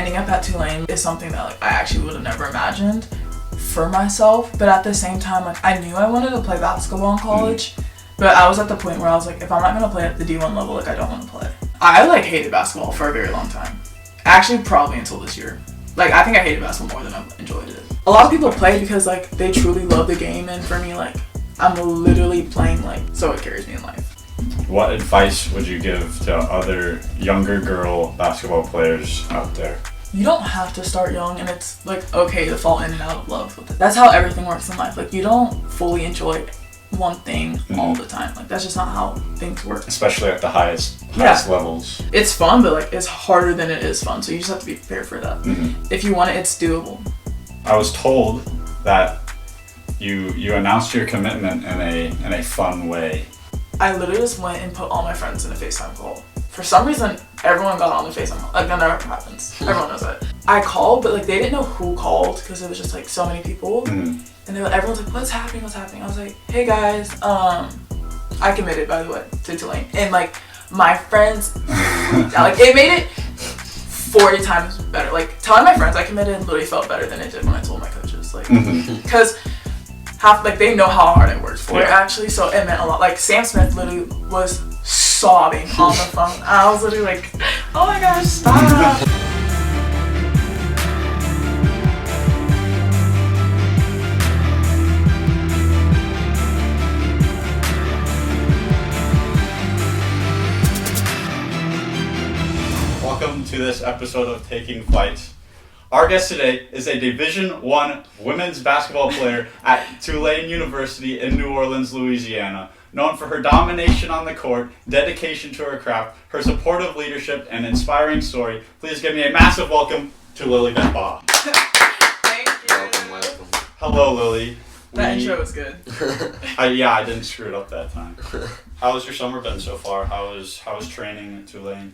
ending up at Tulane is something that like I actually would have never imagined for myself. But at the same time, like I knew I wanted to play basketball in college, but I was at the point where I was like, if I'm not gonna play at the D1 level, like I don't want to play. I like hated basketball for a very long time. Actually, probably until this year. Like I think I hated basketball more than I enjoyed it. A lot of people play because like they truly love the game, and for me, like I'm literally playing like so it carries me in life. What advice would you give to other younger girl basketball players out there? You don't have to start young, and it's like okay to fall in and out of love with it. That's how everything works in life. Like you don't fully enjoy one thing all the time. Like that's just not how things work. Especially at the highest levels. It's fun, but like it's harder than it is fun. So you just have to be prepared for that. If you want it, it's doable. I was told that you announced your commitment in a fun way. I literally just went and put all my friends in a FaceTime call. For some reason, everyone got on the FaceTime call. Like that never happens. Everyone knows that. I called, but like they didn't know who called because it was just like so many people. And everyone's like, what's happening? I was like, hey guys, I committed, by the way, to Tulane. And like my friends, like it made it 40 times better. Like telling my friends I committed literally felt better than it did when I told my coaches. Like, because they know how hard I worked for it actually, so it meant a lot. Like Sam Smith literally was sobbing on the phone. I was literally like, oh my gosh, stop. Welcome to this episode of Taking Flight. Our guest today is a Division I women's basketball player at Tulane University in New Orleans, Louisiana, known for her domination on the court, dedication to her craft, her supportive leadership, and inspiring story. Please give me a massive welcome to Lily Ba. Thank you. Welcome. Hello, Lily. That intro was good. I didn't screw it up that time. How has your summer been so far? How was training at Tulane?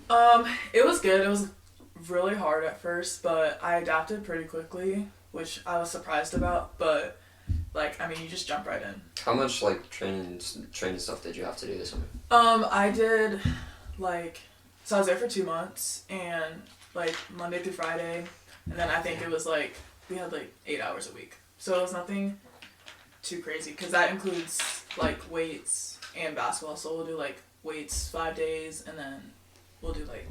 It was good. It was really hard at first, but I adapted pretty quickly, which I was surprised about. But like, I mean, you just jump right in. How much like training stuff did you have to do this summer? I did so I was there for 2 months, and like Monday through Friday, and then I think it was like we had like 8 hours a week, so it was nothing too crazy because that includes like weights and basketball. So we'll do like weights 5 days, and then we'll do like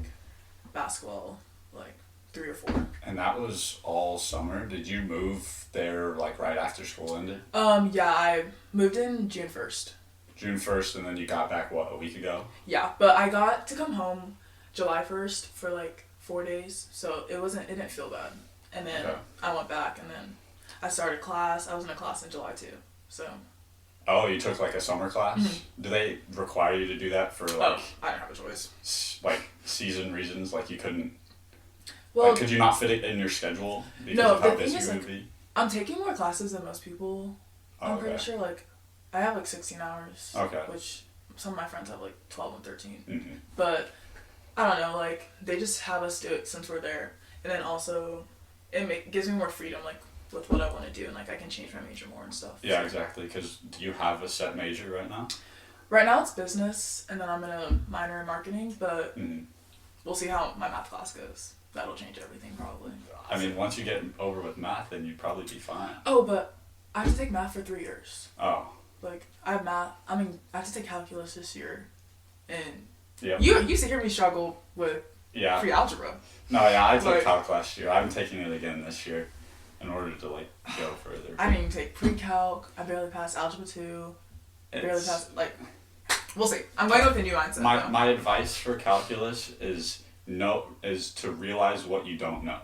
basketball like 3 or 4. And that was all summer. Did you move there like right after school ended? Yeah, I moved in June 1st. June 1st, and then you got back, what, a week ago? Yeah, but I got to come home July 1st for like 4 days, so it didn't feel bad. And then I went back, and then I started class. I was in a class in July too, so. Oh, you took like a summer class? Do they require you to do that for like? Oh, I didn't have a choice. Like season reasons, like you couldn't. Well, like, could you not fit it in your schedule because no, of how the thing busy is, you like, would be? I'm taking more classes than most people. I'm pretty sure like I have like 16 hours. Okay. Which some of my friends have like 12 and 13. Mm-hmm. But I don't know, like they just have us do it since we're there, and then also it gives me more freedom, like with what I want to do, and like I can change my major more and stuff. Yeah, exactly. Because do you have a set major right now? Right now it's business, and then I'm gonna minor in marketing, but we'll see how my math class goes. That'll change everything probably. I mean, once you get over with math, then you'd probably be fine. Oh, but I have to take math for 3 years. Oh. Like I have math. I mean, I have to take calculus this year, and yeah. You used to hear me struggle with free algebra. No, yeah, I took calc last year. I'm taking it again this year, in order to like go further. I didn't even take pre-calc. I barely passed algebra 2. Barely passed we'll see. I'm going with a new mindset. My advice for calculus is to realize what you don't know.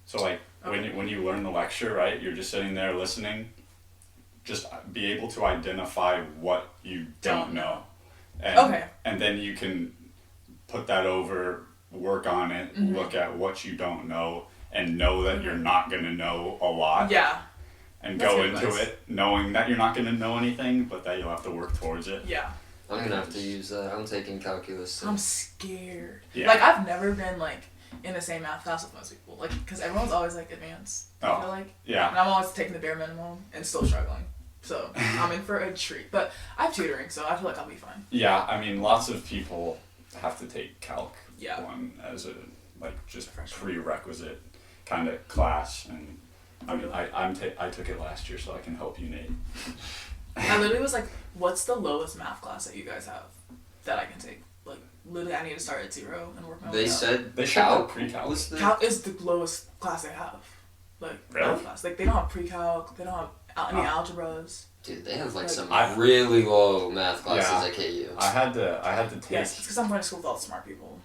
So like when you learn the lecture, right, you're just sitting there listening. Just be able to identify what you don't know. And then you can put that over, work on it, look at what you don't know, and know that you're not going to know a lot. Yeah. And go into it knowing that you're not going to know anything, but that you'll have to work towards it. Yeah. I'm going to have to use that. I'm taking calculus. So. I'm scared. Yeah. Like, I've never been, like, in the same math class with most people. Like, because everyone's always, like, advanced. I feel like. Yeah. And I'm always taking the bare minimum and still struggling. So, I'm in for a treat. But I have tutoring, so I feel like I'll be fine. Yeah, I mean, lots of people have to take Calc 1 as a like just Freshman. prerequisite kind of class, and I took it last year, so I can help you, Nate. I literally was like, what's the lowest math class that you guys have that I can take? Like, literally, I need to start at 0 and work my way They up. said They should have pre-calc. was the Calc is the lowest class they have. Like, Really? math class. Like, they don't have pre-calc, they don't have any algebras. dude. They have like Like, some I- really low math classes Yeah. at KU. I had to take. Yes, it's because I'm going to school with all the smart people.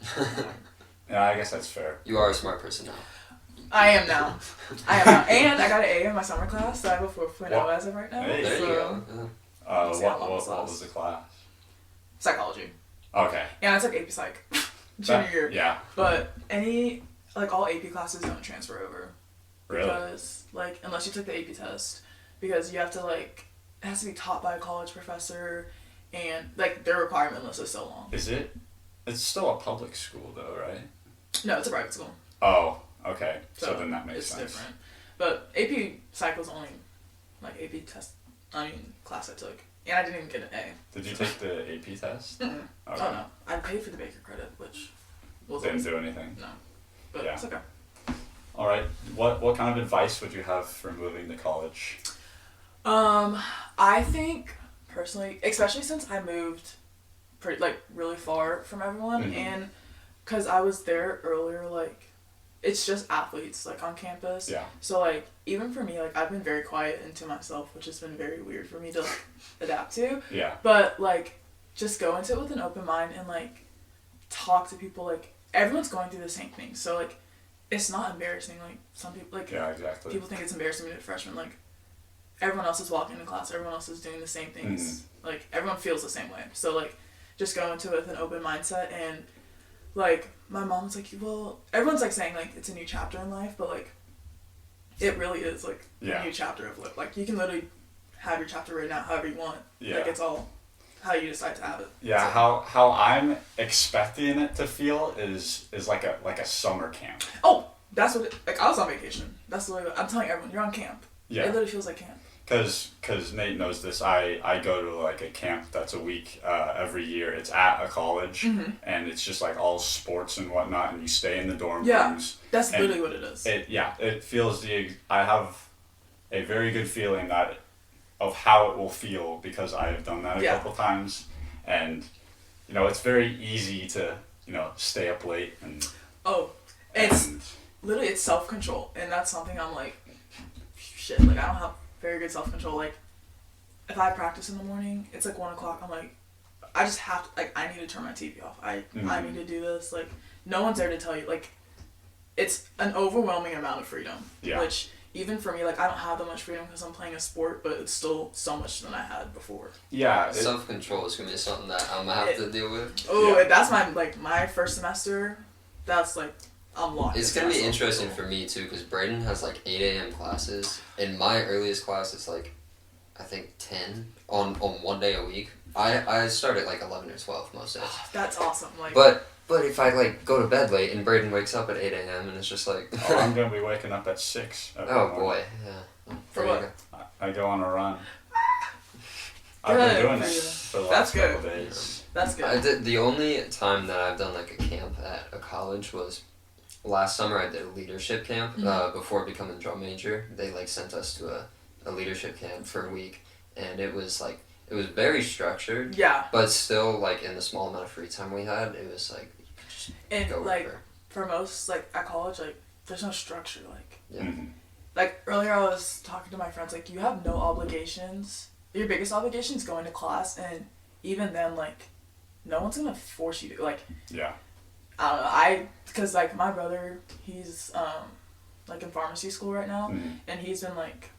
Yeah, I guess that's fair. You are a smart person now. I am now. And I got an A in my summer class, so I have a 4.0 What? as of right now. Hey. There so, you go. Yeah. See how long What this was lasts. the class? Psychology. Okay. Yeah, I took AP Psych. Junior That- year. Yeah. But all AP classes don't transfer over. Really? Because, like, unless you took the AP test. Because you have to, like, it has to be taught by a college professor, and, like, their requirement list is so long. Is it? It's still a public school though, right? No, it's a private school. Oh, okay. So then that makes it's sense. different. But AP Psych was only, like, class I took. And I didn't even get an A. Did you take the AP test? Mm-mm. Okay. Oh, no. I paid for the Baker credit, which was Didn't do anything. No. But Yeah. it's okay. All right. What kind of advice would you have for moving to college? I think, personally, especially since I moved really far from everyone, Mhm. and because I was there earlier, like, it's just athletes, like, on campus. Yeah. So, like, even for me, like, I've been very quiet and to myself, which has been very weird for me to, like, adapt to. Yeah. But, like, just go into it with an open mind and, like, talk to people. Like, everyone's going through the same thing. So, like, it's not embarrassing. Like, some people, like, Yeah, exactly. people think it's embarrassing to be a freshman. Like, everyone else is walking to class. Everyone else is doing the same things. Like, everyone feels the same way. So, like, just go into it with an open mindset. And, like, my mom's like, well, everyone's, like, saying, like, it's a new chapter in life. But, like, it really is, like, Yeah. a new chapter of life. Like, you can literally have your chapter written out however you want. Yeah. Like, it's all how you decide to have it. Yeah, So- how I'm expecting it to feel is like a summer camp. Oh, that's what like, I was on vacation. That's the way, I'm telling everyone, you're on camp. Yeah. It literally feels like camp. Cause Nate knows this. I go to like a camp that's a week every year. It's at a college, Mm-hmm. and it's just like all sports and whatnot, and you stay in the dorm Yeah. rooms. That's And literally what it is. It feels I have a very good feeling of how it will feel because I have done that a Yeah. couple times, and it's very easy to stay up late and It's and literally, it's self-control. And that's something I'm like, shit, like, I don't have very good self-control. Like, if I practice in the morning, it's like 1 o'clock, I'm like, I just have to, like, I need to turn my TV off. I need to do this. Like, no one's there to tell you. Like, it's an overwhelming amount of freedom. Yeah. Which, even for me, like, I don't have that much freedom because I'm playing a sport, but it's still so much than I had before. yeah. Self-control is gonna be something that I'm gonna have to deal with. Oh, Yeah. and that's my first semester. That's like I'm locked. It's into gonna be myself. interesting for me too, because Braden has like 8 a.m. classes. In my earliest class, it's like, I think 10 on 1 day a week. I start at like 11 or 12 most days. That's awesome. Like, But if I like go to bed late and Braden wakes up at 8 a.m. and it's just like, Oh, I'm gonna be waking up at 6. every oh morning. boy, yeah. For There you what? go. I go on a run. I've Good been doing for it you. for the That's last couple good. days. that's good. The only time that I've done like a camp at a college was last summer. I did a leadership camp before becoming drum major. They like sent us to a leadership camp for a week, and it was very structured, Yeah, but still like in the small amount of free time we had, it was like you could just and go like wherever. for most like at college, like there's no structure. Like Yeah. Mhm. like earlier I was talking to my friends. Like you have no obligations. Your biggest obligation is going to class, and even then, like no one's gonna force you to like. Yeah. I don't know. Because like my brother, he's like in pharmacy school right now, Mhm. and he's been like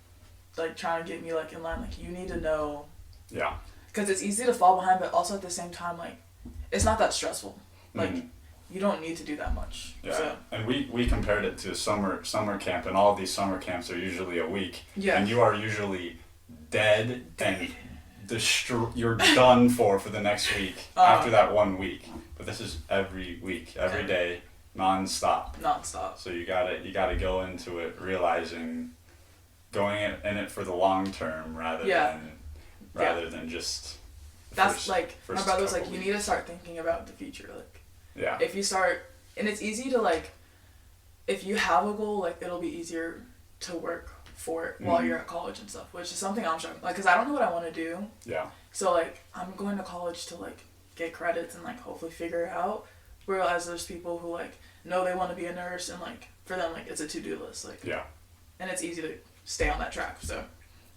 trying to get me like in line. Like you need to know, Yeah. because it's easy to fall behind, but also at the same time, like it's not that stressful. Like Mhm. you don't need to do that much. Yeah. So And we compared it to summer camp, and all of these summer camps are usually a week. yeah. And you are usually dead and you're done for the next week after that 1 week. But this is every week, every Yeah. day, non-stop. Nonstop. So you gotta go into it realizing going in it for the long term rather Yeah. than just That's first- like first my brother's like couple you need to weeks. start thinking about the future. Like Yeah. if you start, and it's easy to like if you have a goal, like, it'll be easier to work for it while you're at college and stuff, which is something I'm struggling, like, because I don't know what I want to do. Yeah. So, like, I'm going to college to, like, get credits and, like, hopefully figure it out, whereas there's people who, like, know they want to be a nurse, and, like, for them, like, it's a to-do list, like, yeah, and it's easy to stay on that track, so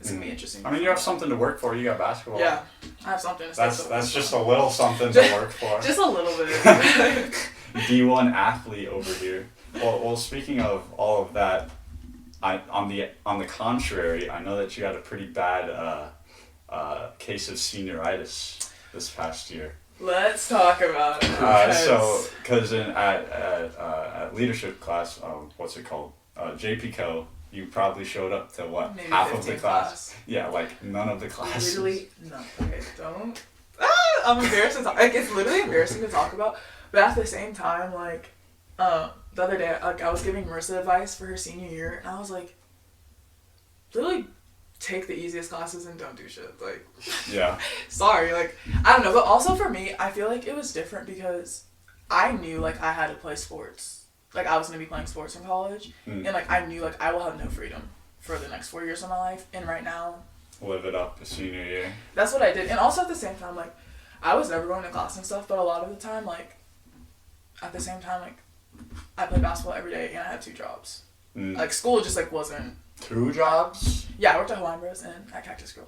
it's gonna be interesting. I mean, you have something to work for. You got basketball. Yeah, I have something to That's just a little something to work for. Just a little bit. D1 athlete over here. Well, speaking of all of that, on the contrary, I know that you had a pretty bad case of senioritis this past year. Let's talk about it. Because at leadership class, what's it called? JPCO, you probably showed up to what? Maybe half of the class? Yeah, like none of the classes. Literally none. Okay, don't. I'm embarrassed to talk. Like, it's literally embarrassing to talk about, but at the same time, like, the other day, like, I was giving Marissa advice for her senior year, and I was like, literally take the easiest classes and don't do shit. Like, yeah. Sorry, like, I don't know. But also for me, I feel like it was different because I knew, like, I had to play sports. Like, I was going to be playing sports in college. And, like, I knew, like, I will have no freedom for the next 4 years of my life. And right now, live it up the senior year. That's what I did. And also at the same time, like, I was never going to class and stuff, but a lot of the time, like, at the same time, like, I played basketball every day and I had 2 jobs. Like, school just, like, wasn't... 2 jobs? Yeah, I worked at Hawaiian Bros and at Cactus Girl.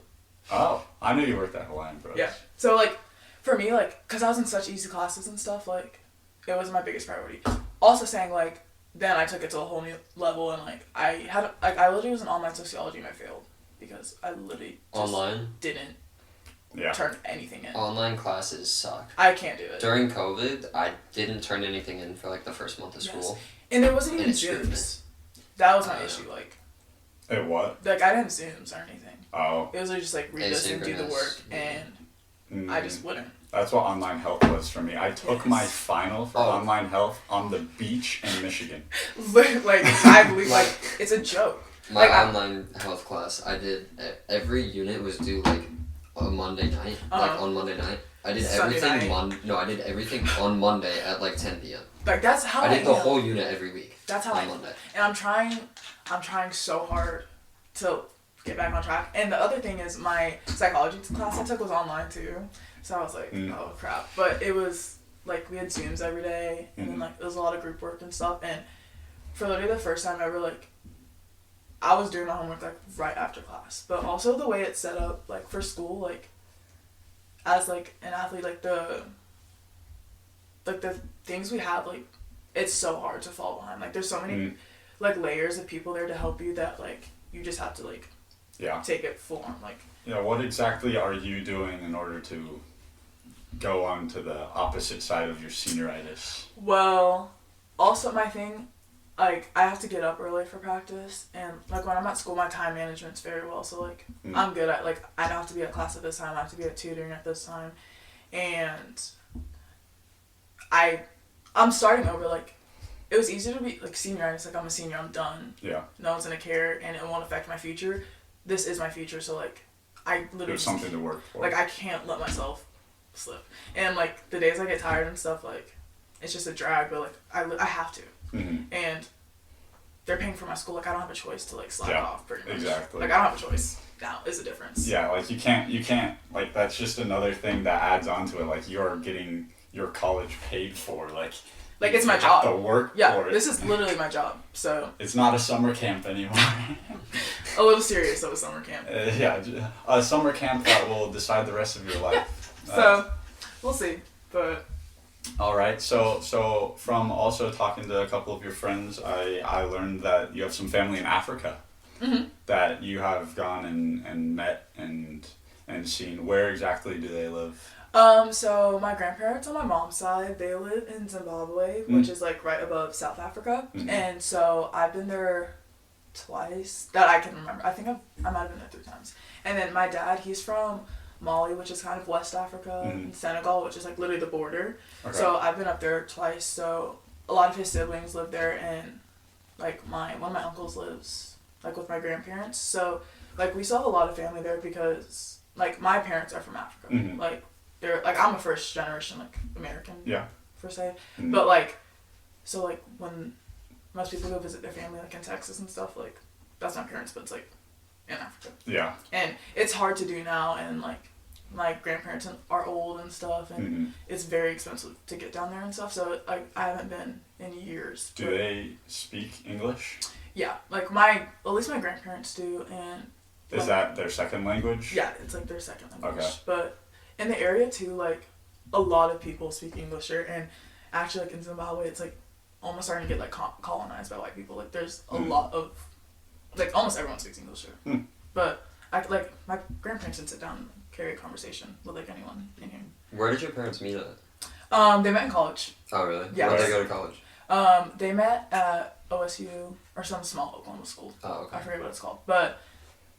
Oh, I knew you worked at Hawaiian Bros. Yeah. So, like, for me, like, because I was in such easy classes and stuff, like, it was my biggest priority. Also saying, like, then I took it to a whole new level and, like, I literally was in online sociology and I failed because I literally just didn't turn anything in. Online classes suck. I can't do it. During COVID, I didn't turn anything in for, like, the first month of school. And there wasn't even Zooms. That was my issue, like... It what? Like, I didn't Zooms or anything. Oh. It was just, like, read this and do the work, and I just wouldn't. That's what online health was for me. I took my final for online health on the beach in Michigan. Like, I believe, like, it's a joke. My online health class, I did, every unit was due, like, a Monday night, like, on Monday night. I did everything I did everything on Monday at, like, 10 p.m. Like, that's how I did the whole unit every week. That's how Monday. And I'm trying so hard to get back on track. And the other thing is my psychology class I took was online too. So I was like, oh crap. But it was like we had Zooms every day and then like there was a lot of group work and stuff. And for literally the first time ever, like I was doing my homework like right after class. But also the way it's set up, like for school, like as like an athlete, like the things we have, like it's so hard to fall behind. Like there's so many like layers of people there to help you that like you just have to like take it full on. Like what exactly are you doing in order to go on to the opposite side of your senioritis? Well, also my thing, like I have to get up early for practice, and like when I'm at school my time management's very well, so like I'm good at like I don't have to be at class at this time, I have to be at tutoring at this time, and I'm starting over. Like it was easier to be like senioritis, like I'm a senior, I'm done, no one's gonna care and it won't affect my future. This is my future, so like I literally there's something to work for. Like I can't let myself slip, and like the days I get tired and stuff, like it's just a drag, but like I have to. And they're paying for my school, like I don't have a choice to like slack off pretty much. Exactly. Like I don't have a choice. Now is the difference. Yeah, like you can't like that's just another thing that adds on to it. Like you're getting your college paid for, like it's my job. You have to work for it. This is literally my job. So it's not a summer camp anymore. A little serious of a summer camp. A summer camp that will decide the rest of your life. So we'll see, but. All right. So from also talking to a couple of your friends, I learned that you have some family in Africa that you have gone and met and seen. Where exactly do they live? So my grandparents on my mom's side, they live in Zimbabwe, which is like right above South Africa. And so I've been there twice that I can remember. I think I might have been there 3 times. And then my dad, he's from Mali, which is kind of West Africa, and Senegal, which is like literally the border. Okay. So I've been up there twice. So a lot of his siblings live there, and like one of my uncles lives like with my grandparents. So like we still have a lot of family there because like my parents are from Africa. Like they're like I'm a first generation like American. Per se. But like so like when most people go visit their family like in Texas and stuff. Like that's not parents, but it's like in Africa. Yeah. And it's hard to do now, and like my grandparents are old and stuff, and it's very expensive to get down there and stuff. So like I haven't been in years. Do they speak English? Yeah, like at least my grandparents do, and is that their second language? Yeah, it's like their second language. Okay. But in the area too, like a lot of people speak English here, and actually like in Zimbabwe, it's like almost starting to get like colonized by white people. Like there's a lot of like almost everyone speaks English here. But I like my grandparents can sit down and carry a conversation with like anyone in here. Where did your parents meet at? They met in college. Oh really? Yeah. Where did they go to college? They met at OSU or some small Oklahoma school. Oh okay. I forget what it's called, but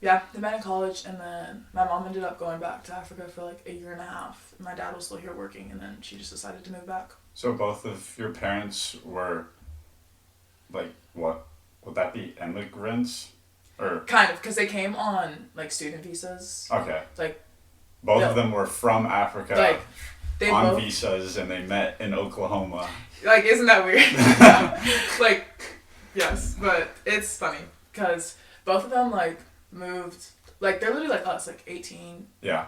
yeah, they met in college, and then my mom ended up going back to Africa for like a year and a half. My dad was still here working, and then she just decided to move back. So both of your parents were, like, what would that be, immigrants, or kind of, because they came on like student visas. Okay. Like both of them were from Africa. Like they on both, visas, and they met in Oklahoma. Like, isn't that weird? Like, yes, but it's funny because both of them like moved. Like they're literally like us, like 18. Yeah.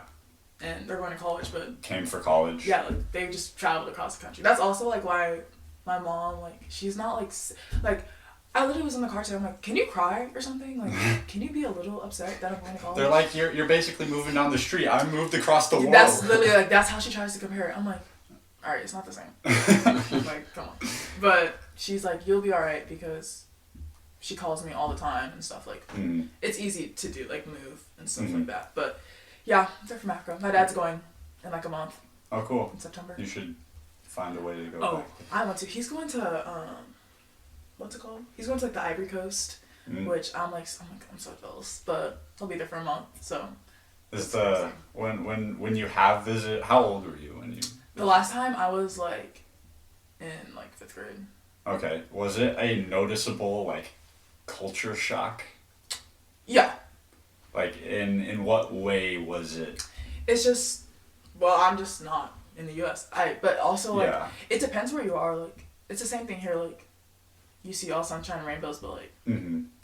And they're going to college, but came for college. Yeah, like they just traveled across the country. That's also like why my mom, like, she's not like I literally was in the car today. I'm like, can you cry or something? Like, can you be a little upset that I'm going to college? They're like, you're basically moving down the street. I moved across the world. That's literally like that's how she tries to compare it. I'm like, all right, it's not the same. Like, come on. But she's like, you'll be all right because she calls me all the time and stuff. Like, it's easy to do, like move and stuff like that. But yeah, they're from Africa. My dad's going in like a month. Oh, cool. In September. You should find a way to go back. I want to. He's going to what's it called? He's going to like the Ivory Coast, which I'm so jealous. But I'll be there for a month, so. Is the when you have visit? How old were you when you? The last time I was like in like 5th grade. Okay, was it a noticeable like culture shock? Yeah. Like in what way was it? It's just, well, I'm just not in the U.S. But also like it depends where you are. Like it's the same thing here. Like you see all sunshine and rainbows, but like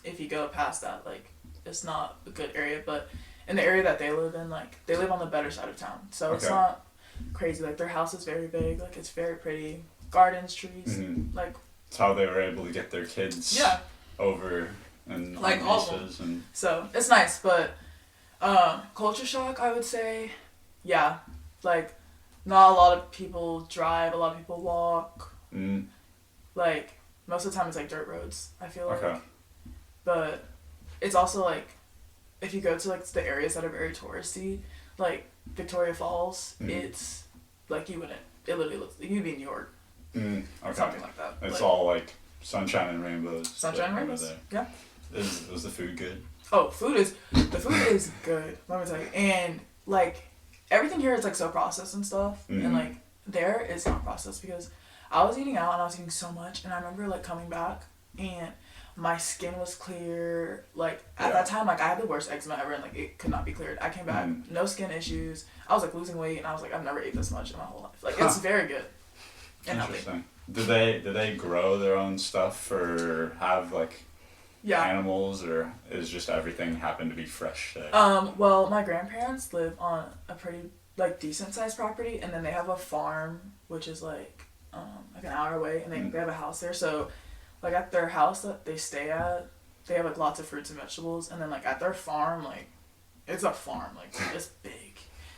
if you go past that, like it's not a good area. But in the area that they live in, like they live on the better side of town, so it's not crazy. Like their house is very big. Like it's very pretty. Gardens, trees. Like it's how they were able to get their kids over and like all of them. And so it's nice, but culture shock, I would say, like not a lot of people drive, a lot of people walk. Like most of the time it's like dirt roads, I feel like. But it's also like if you go to like the areas that are very touristy, like Victoria Falls, it's like it literally looks like you'd be in New York. Something like that. It's all like sunshine and rainbows. Sunshine and rainbows. Yeah. Was the food good? Oh, the food is good. Let me tell you. And like everything here is like so processed and stuff, and like there it's not processed because I was eating out and I was eating so much, and I remember like coming back and my skin was clear. Like at that time, like I had the worst eczema ever, and like it could not be cleared. I came back, no skin issues. I was like losing weight, and I was like, I've never ate this much in my whole life. Like it's very good. And interesting. Do they grow their own stuff or have like animals, or is just everything happen to be fresh there? Well, my grandparents live on a pretty like decent sized property, and then they have a farm which is like an hour away, and they have a house there. So like at their house that they stay at, they have like lots of fruits and vegetables, and then like at their farm, like it's a farm, like it's big.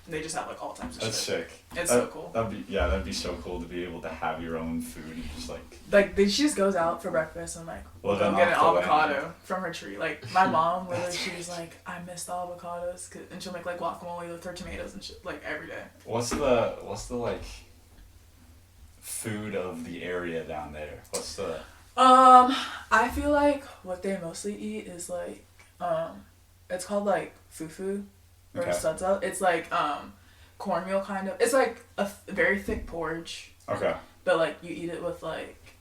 And they just have like all types of That's shit. sick. It's so cool. That'd be so cool to be able to have your own food and just she just goes out for breakfast and like we'll go get an avocado from her tree. Like my mom literally, she's like, I miss the avocados, and she'll make like guacamole with her tomatoes and shit like every day. What's the like food of the area down there? What's the I feel like what they mostly eat is like it's called like fufu. Or sutza. It's like cornmeal kind of. It's like a very thick porridge. Okay. But like you eat it with like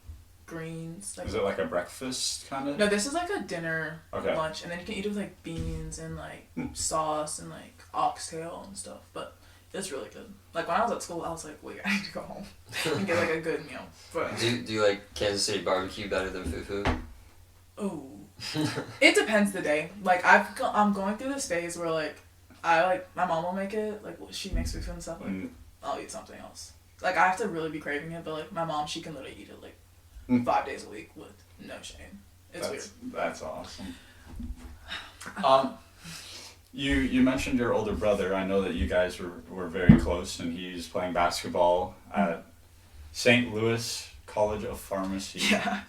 greens. Like, is it like a breakfast kind of? No, this is like a dinner lunch, and then you can eat it with like beans and like sauce and like oxtail and stuff. But It's really good. Like, when I was at school, I was like, wait, I need to go home and get, like, a good meal. But Do you like Kansas City barbecue better than fufu? oh, it depends the day. Like, I'm going through this phase where, like, my mom will make it. Like, she makes fufu and stuff. Like, I'll eat something else. Like, I have to really be craving it, but, like, my mom, she can literally eat it, like, 5 days a week with no shame. It's weird. That's awesome. You mentioned your older brother. I know that you guys were very close, and he's playing basketball at St. Louis College of Pharmacy. Yeah.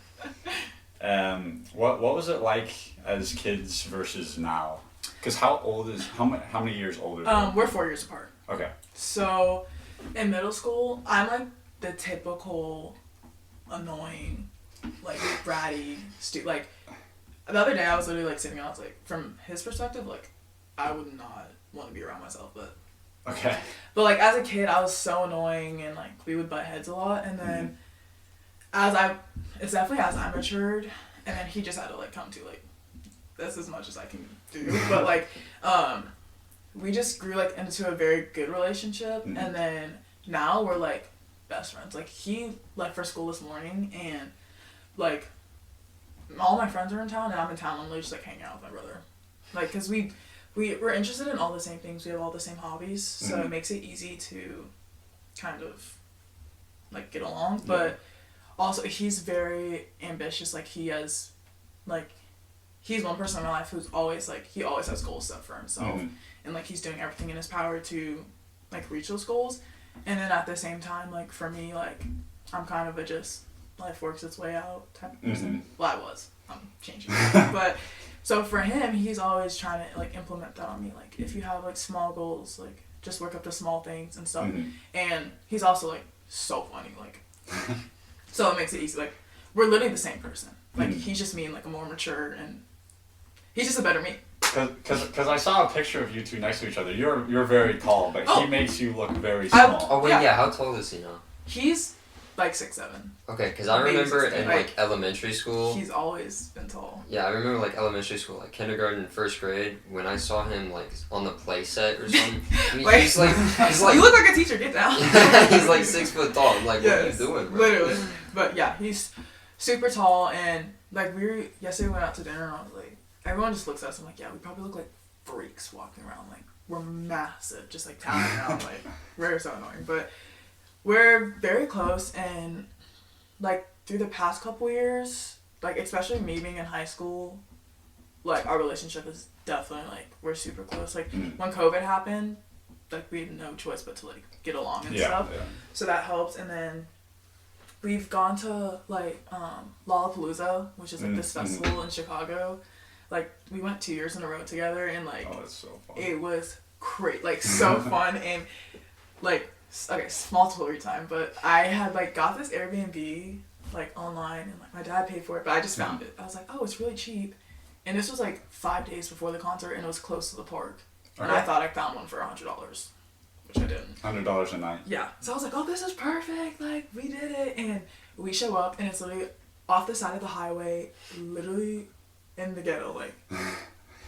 What was it like as kids versus now? Because how many years older? We're 4 years apart. Okay. So, in middle school, I'm like the typical annoying, like bratty, like the other day I was literally like sitting and I was like, from his perspective, like I would not want to be around myself, but okay. But like as a kid, I was so annoying and like we would butt heads a lot, and then it's definitely as I matured, and then he just had to like come to like, that's as much as I can do, but like we just grew like into a very good relationship, and then now we're like best friends. Like he left for school this morning, and like all my friends are in town and I'm in town. I'm literally just like hanging out with my brother, like because we're interested in all the same things. We have all the same hobbies, so it makes it easy to kind of like get along. But also he's very ambitious. Like he's one person in my life who's always like, he always has goals set for himself, and like he's doing everything in his power to like reach those goals. And then at the same time, like for me, like I'm kind of a just life works its way out type of person. Well, I'm changing that. But so for him, he's always trying to like implement that on me. Like if you have like small goals, like just work up to small things and stuff. And he's also like so funny, like so it makes it easy. Like we're literally the same person. Like he's just me and like a more mature, and he's just a better me. Because I saw a picture of you two next to each other. You're very tall, but he makes you look very small. Oh wait, yeah. How tall is he now? He's like 6'7". Okay, because I remember in like elementary school. He's always been tall. Yeah, I remember like elementary school, like kindergarten, first grade, when I saw him like on the play set or something. He's like you look like a teacher. Get down. He's like 6 foot tall. I'm like, what are you doing, bro? Literally. But yeah, he's super tall, and like yesterday we went out to dinner, and I was like, everyone just looks at us. I'm like, yeah, we probably look like freaks walking around. Like we're massive, just like towering around. Like we're so annoying, but we're very close. And like through the past couple years, like especially me being in high school, like our relationship is definitely like we're super close. Like when COVID happened, like we had no choice but to like get along and stuff. Yeah. So that helps. And then we've gone to like Lollapalooza, which is like this festival in Chicago. Like we went 2 years in a row together, and like that's so fun. It was great, like so fun. And like okay, small story time, but I had like got this Airbnb like online, and like my dad paid for it, but I just found it. I was like, oh, it's really cheap, and this was like 5 days before the concert, and it was close to the park, and I thought I found one for $100, which I didn't. $100 a night. Yeah, so I was like, oh, this is perfect, like we did it. And we show up, and it's literally off the side of the highway, literally in the ghetto. Like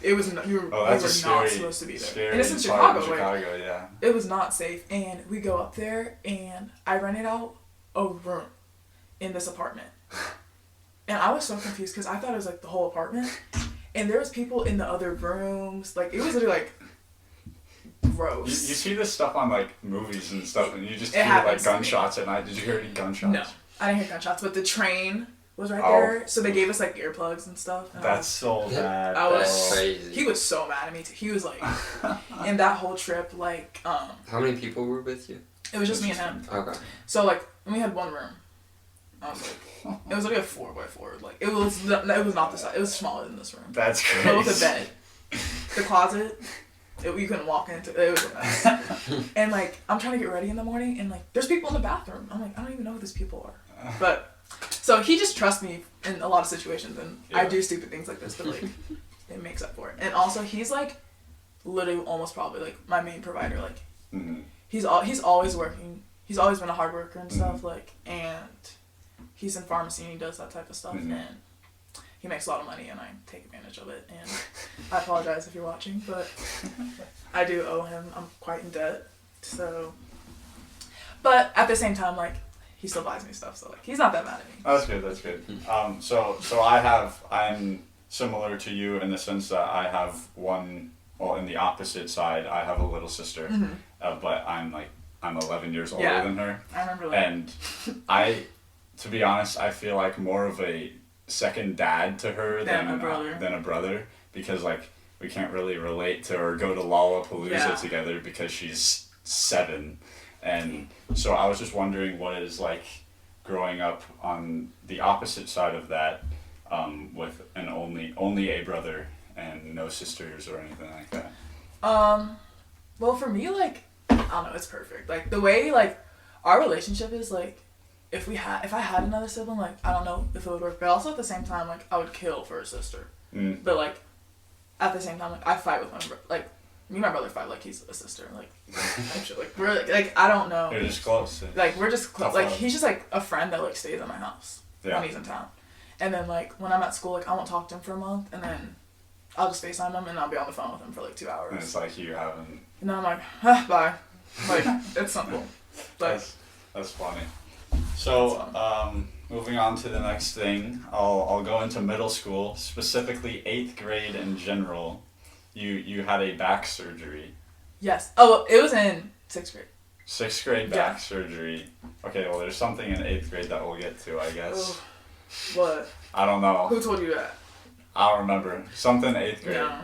it was we were not supposed to be there, and it's in Chicago. Like, yeah. It was not safe. And we go up there, and I rented out a room in this apartment, and I was so confused because I thought it was like the whole apartment, and there was people in the other rooms. Like it was literally like gross. You see this stuff on like movies and stuff, and you just hear like gunshots at night. Did you hear any gunshots? No, I didn't hear gunshots, but the train was right there, so they gave us like earplugs and stuff. That's so bad. That's crazy. He was so mad at me too. He was like, and that whole trip, like, how many people were with you? It was just me and him. Okay. So like, we had one room. I was like, it was like a 4x4. Like it was not the size. It was smaller than this room. That's crazy. But with a bed, the closet, you couldn't walk into. It was a mess. And like, I'm trying to get ready in the morning, and like, there's people in the bathroom. I'm like, I don't even know who these people are, but. So he just trusts me in a lot of situations, and I do stupid things like this, but like it makes up for it. And also he's like literally almost probably like my main provider. Like he's always working. He's always been a hard worker and stuff. Like, and he's in pharmacy and he does that type of stuff, and he makes a lot of money, and I take advantage of it. And I apologize if you're watching, but I do owe him. I'm quite in debt. So, but at the same time, like, he still buys me stuff, so like he's not that mad at me. That's good. That's good. So I'm similar to you in the sense that I have one. Well, in the opposite side, I have a little sister, but I'm 11 years older than her. I remember that. And to be honest, I feel like more of a second dad to her than a brother because like we can't really relate to or go to Lollapalooza together because she's 7. And so I was just wondering what it is like growing up on the opposite side of that, with an only a brother and no sisters or anything like that. Well, for me, like, I don't know, it's perfect. Like the way like our relationship is like, if I had another sibling, like I don't know if it would work, but also at the same time, like I would kill for a sister. But like at the same time, like I fight with like. Me and my brother fight like he's a sister, like actually, like we're like I don't know. You're just close. Like we're just close. Like he's just like a friend that like stays at my house when he's in town, and then like when I'm at school, like I won't talk to him for a month, and then I'll just FaceTime him and I'll be on the phone with him for like 2 hours. And it's like you haven't. And then I'm like, bye. Like it's simple. But that's funny. So moving on to the next thing, I'll go into middle school, specifically 8th grade in general. You had a back surgery. Yes. Oh, it was in 6th grade. 6th grade back surgery. Okay, well, there's something in 8th grade that we'll get to, I guess. What? I don't know. Who told you that? I don't remember. Something 8th grade. No.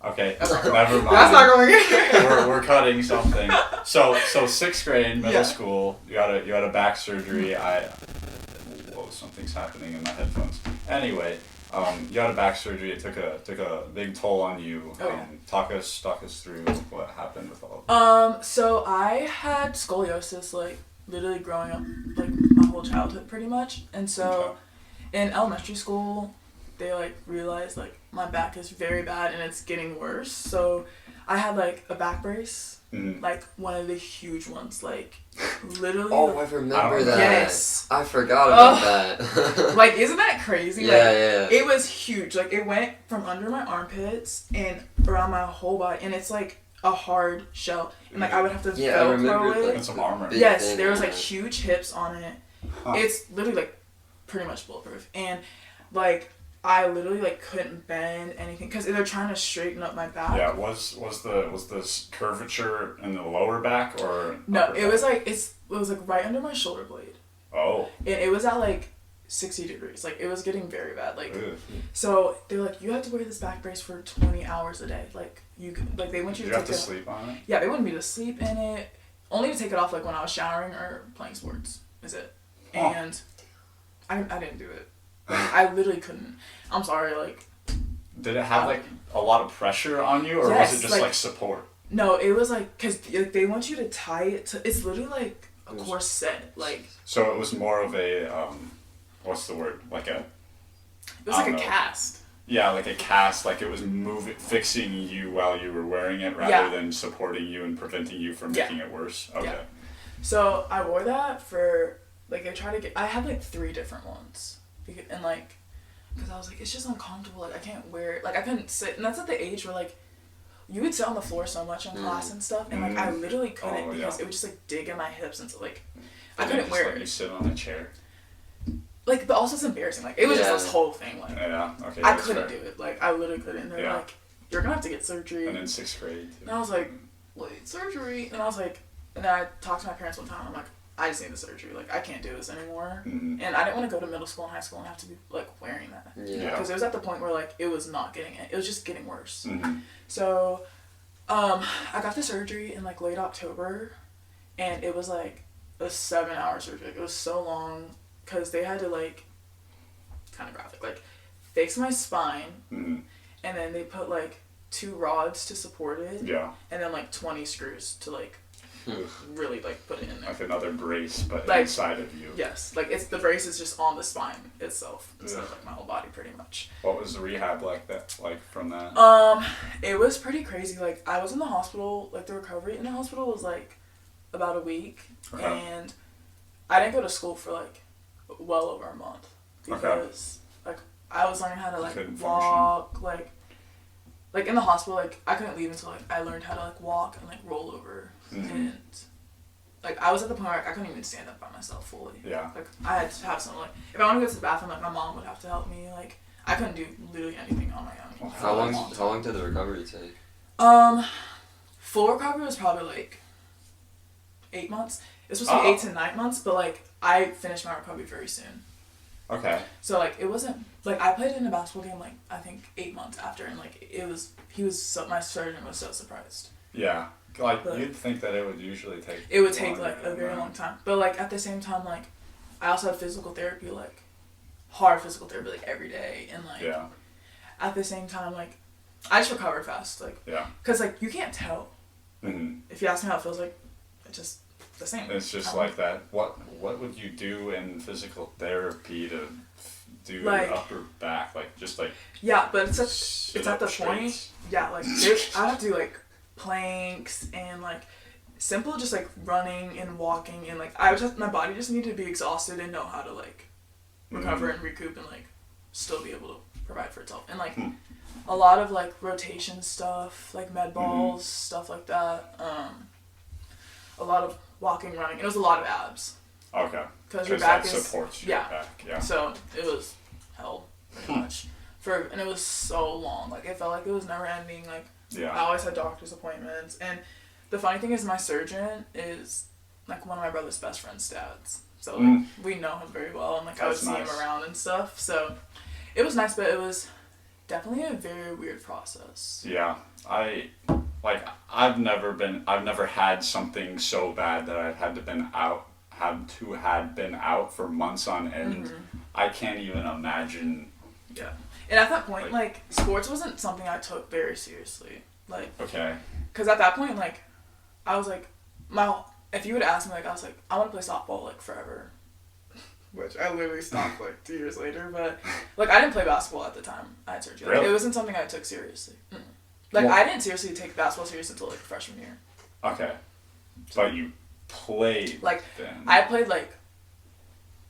Okay, never mind. That's not going in. We're cutting something. So 6th grade, middle school, you had a back surgery. Whoa, something's happening in my headphones. Anyway. You had a back surgery. It took a big toll on you. Talk us through what happened with all of that. So I had scoliosis like literally growing up, like my whole childhood pretty much. And so in elementary school, they like realized like my back is very bad and it's getting worse. So I had like a back brace, like one of the huge ones, like literally. Oh, I remember that. Yes. I forgot about that. Like, isn't that crazy? Yeah, like, yeah. It was huge. Like, it went from under my armpits and around my whole body, and it's like a hard shell. And like, I would have to Velcro it. It's some armor. Yes, there was like huge hips on it. It's literally like pretty much bulletproof, and like I literally like couldn't bend anything because they're trying to straighten up my back. Yeah, was the curvature in the lower back or no? It was like it was like right under my shoulder blade. Oh. And it was at like 60 degrees. Like it was getting very bad. Like Ugh. So they're like, you have to wear this back brace for 20 hours a day. Like you could, like they want you to. Did you have to sleep on it? Yeah, they wanted me to sleep in it. Only to take it off like when I was showering or playing sports. Is it? And I didn't do it. Like, I literally couldn't. I'm sorry, like. Did it have like a lot of pressure on you, or was it just like support? No, it was like because they want you to tie it to. It's literally like a corset, like. So it was more of a what's the word? Like a. It was like a cast. Yeah, like a cast, like it was fixing you while you were wearing it rather than supporting you and preventing you from making it worse. Okay. Yeah. So I wore that for like I had like 3 different ones, and like. Because I was like, it's just uncomfortable. Like, I can't wear it. Like, I couldn't sit. And that's at the age where, like, you would sit on the floor so much in class and stuff. And, like, I literally couldn't because it would just, like, dig in my hips. And so, like, I couldn't wear it. You sit on a chair? Like, but also it's embarrassing. Like, it was just this whole thing. Like, okay. I couldn't do it. Like, I literally couldn't. And they're like, you're going to have to get surgery. And in 6th grade. Too. And I was like, wait, surgery? And I was like, and then I talked to my parents one time. I'm like, I just need the surgery. Like, I can't do this anymore. Mm-hmm. And I didn't want to go to middle school and high school and have to be, like, wearing that. Yeah. Because it was at the point where, like, it was not getting it. It was just getting worse. Mm-hmm. So, I got the surgery in, like, late October. And it was, like, a 7-hour surgery. Like, it was so long. Because they had to, like, kind of graphic, like, fix my spine. Mm-hmm. And then they put, like, 2 rods to support it. Yeah. And then, like, 20 screws to, like, really like put it in there. Like another brace, but like, inside of you. Yes, like the brace is just on the spine itself instead of like my whole body, pretty much. What was the rehab like from that? It was pretty crazy. Like I was in the hospital. Like the recovery in the hospital was like about a week, and I didn't go to school for like well over a month because like I was learning how to like walk, like like in the hospital, like I couldn't leave until like I learned how to like walk and like roll over, and like I was at the point where I couldn't even stand up by myself fully. Yeah. Like I had to have someone, like if I wanted to go to the bathroom, like my mom would have to help me. Like I couldn't do literally anything on my own. How long did the recovery take? Full recovery was probably like 8 months. It was supposed to be 8 to 9 months, but like I finished my recovery very soon. Okay. So like it wasn't like I played in a basketball game like I think 8 months after, and like my surgeon was so surprised. Yeah. Like you'd think that it would usually take. It would take like a very long time, but like at the same time, like I also had physical therapy, like hard physical therapy, like every day, and like at the same time, like I just recovered fast, like because like you can't tell. If you ask me how it feels, like it's just the same. It's just like that. What would you do in physical therapy to do like, your upper back, like just like? Yeah, but it's at the point. Yeah, like I have to do like planks and like simple just like running and walking, and like my body just needed to be exhausted and know how to like recover and recoup and like still be able to provide for itself, and like a lot of like rotation stuff, like med balls, stuff like that, a lot of walking, running. It was a lot of abs. Okay. Because your back supports your back. Yeah. So it was hell pretty much and it was so long, like it felt like it was never ending, like I always had doctor's appointments, and the funny thing is my surgeon is like one of my brother's best friend's dads, so like we know him very well, and like I would see him around and stuff, so it was nice, but it was definitely a very weird process. Yeah, I've never had something so bad that I've had been out for months on end. I can't even imagine. Yeah. And at that point, like sports wasn't something I took very seriously. Like, okay. Because at that point, like, I was like, if you would ask me, like, I was like, I want to play softball, like, forever. Which I literally stopped, like, 2 years later. But, like, I didn't play basketball at the time I had surgery. Like, really? It wasn't something I took seriously. Like, I didn't seriously take basketball serious until, like, freshman year. Okay. But you played like, then. I played, like,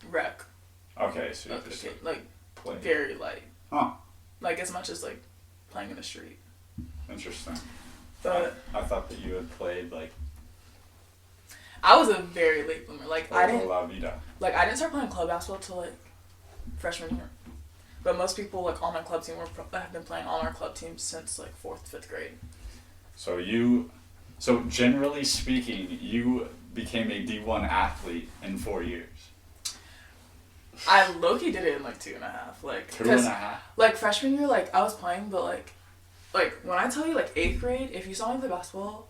rec. Okay, so you just, like played. Very light. Huh. Like, as much as, like, playing in the street. Interesting. But I thought that you had played, like... I was a very late bloomer. Like, I didn't start playing club basketball till, like, freshman year. But most people, like, on my club team have been playing on our club team since, like, 4th, 5th grade. So generally speaking, you became a D1 athlete in 4 years. I low-key did it in, like, 2.5. Like, 2.5? Like, freshman year, like, I was playing, but, like, when I tell you, like, 8th grade, if you saw me play basketball,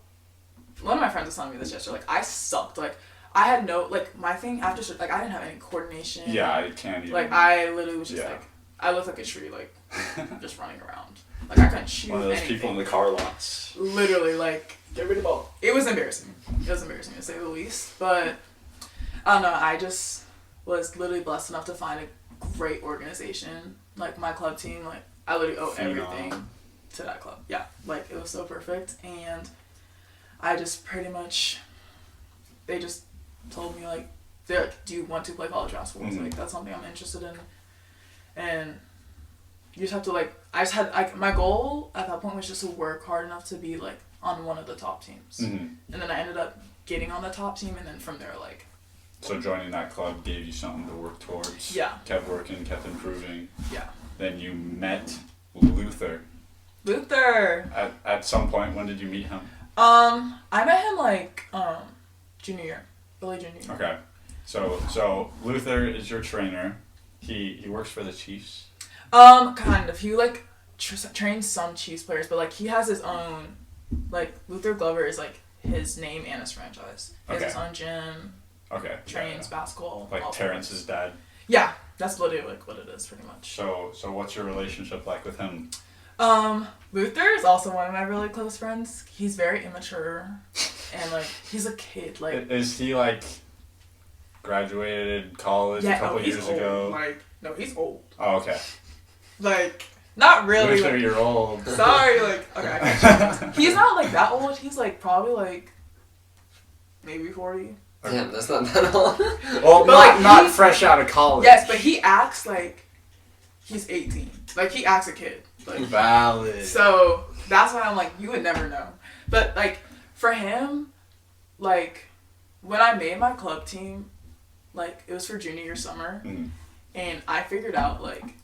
one of my friends was telling me this yesterday, like, I sucked. Like, I had no, like, my thing after, like, I didn't have any coordination. Yeah, I can't even. Like, I literally was just, like, I looked like a tree, like, just running around. Like, I couldn't shoot anything. One of those people in the car lots. Literally, like, get rid of the ball. It was embarrassing. It was embarrassing, to say the least. But, I don't know, I just was literally blessed enough to find a great organization. Like, my club team, like, I literally owe everything to that club. Yeah, like, it was so perfect. And I just pretty much, they just told me, like, they're like, do you want to play college basketball? Like, that's something I'm interested in. And you just have to, like, my goal at that point was just to work hard enough to be, like, on one of the top teams. And then I ended up getting on the top team, and then from there, like... So joining that club gave you something to work towards. Yeah. Kept working, kept improving. Yeah. Then you met Luther. At some point, when did you meet him? I met him, like, junior year. Early junior year. Okay. So Luther is your trainer. He works for the Chiefs? Kind of. He, like, trains some Chiefs players, but, like, he has his own, like, Luther Glover is, like, his name and his franchise. He has his own gym. Okay. Trains basketball. Like Terrence's dad? Yeah. That's literally, like, what it is, pretty much. So what's your relationship like with him? Luther is also one of my really close friends. He's very immature, and, like, he's a kid, like... Is he, like, graduated college a couple years ago? Like, no, he's old. Oh, okay. Like, not really. Luther, you're old. Sorry, like, okay. He's not, like, that old. He's, like, probably, like, maybe 40. Damn, that's not that old. Well, but not fresh out of college. Yes, but he acts like he's 18. Like, he acts a kid. Like, valid. So that's why I'm like, you would never know. But like for him, like when I made my club team, like it was for junior year summer, and I figured out like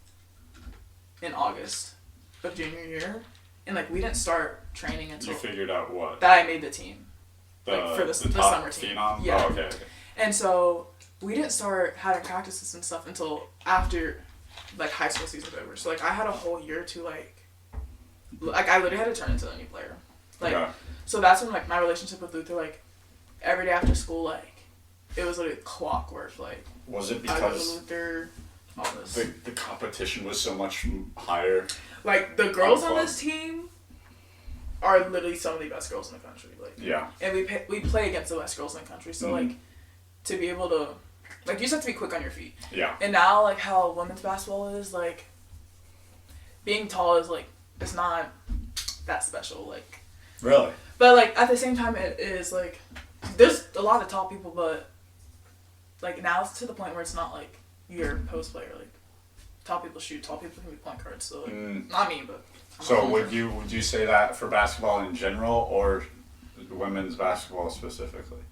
in August of junior year, and like we didn't start training until You figured out what? that I made the team. The, like for the top summer team. phenom? Yeah. Oh, okay. And so we didn't start having practices and stuff until after like high school season was over. So like I had a whole year to like I literally had to turn into a new player. Like so that's when like my relationship with Luther, like every day after school, like it was like clockwork. Like was it I go to because Luther, all this. the competition was so much higher? Like the girls on this team are literally some of the best girls in the country. Like and we play against the best girls in the country. So like to be able to like you just have to be quick on your feet. Yeah. And now like how women's basketball is, like being tall is like it's not that special. Like Really? But like at the same time it is like there's a lot of tall people, but like now it's to the point where it's not like you're a post player. Like tall people shoot, tall people can be point guards. So like, not me, but so would you say that for basketball in general or women's basketball specifically?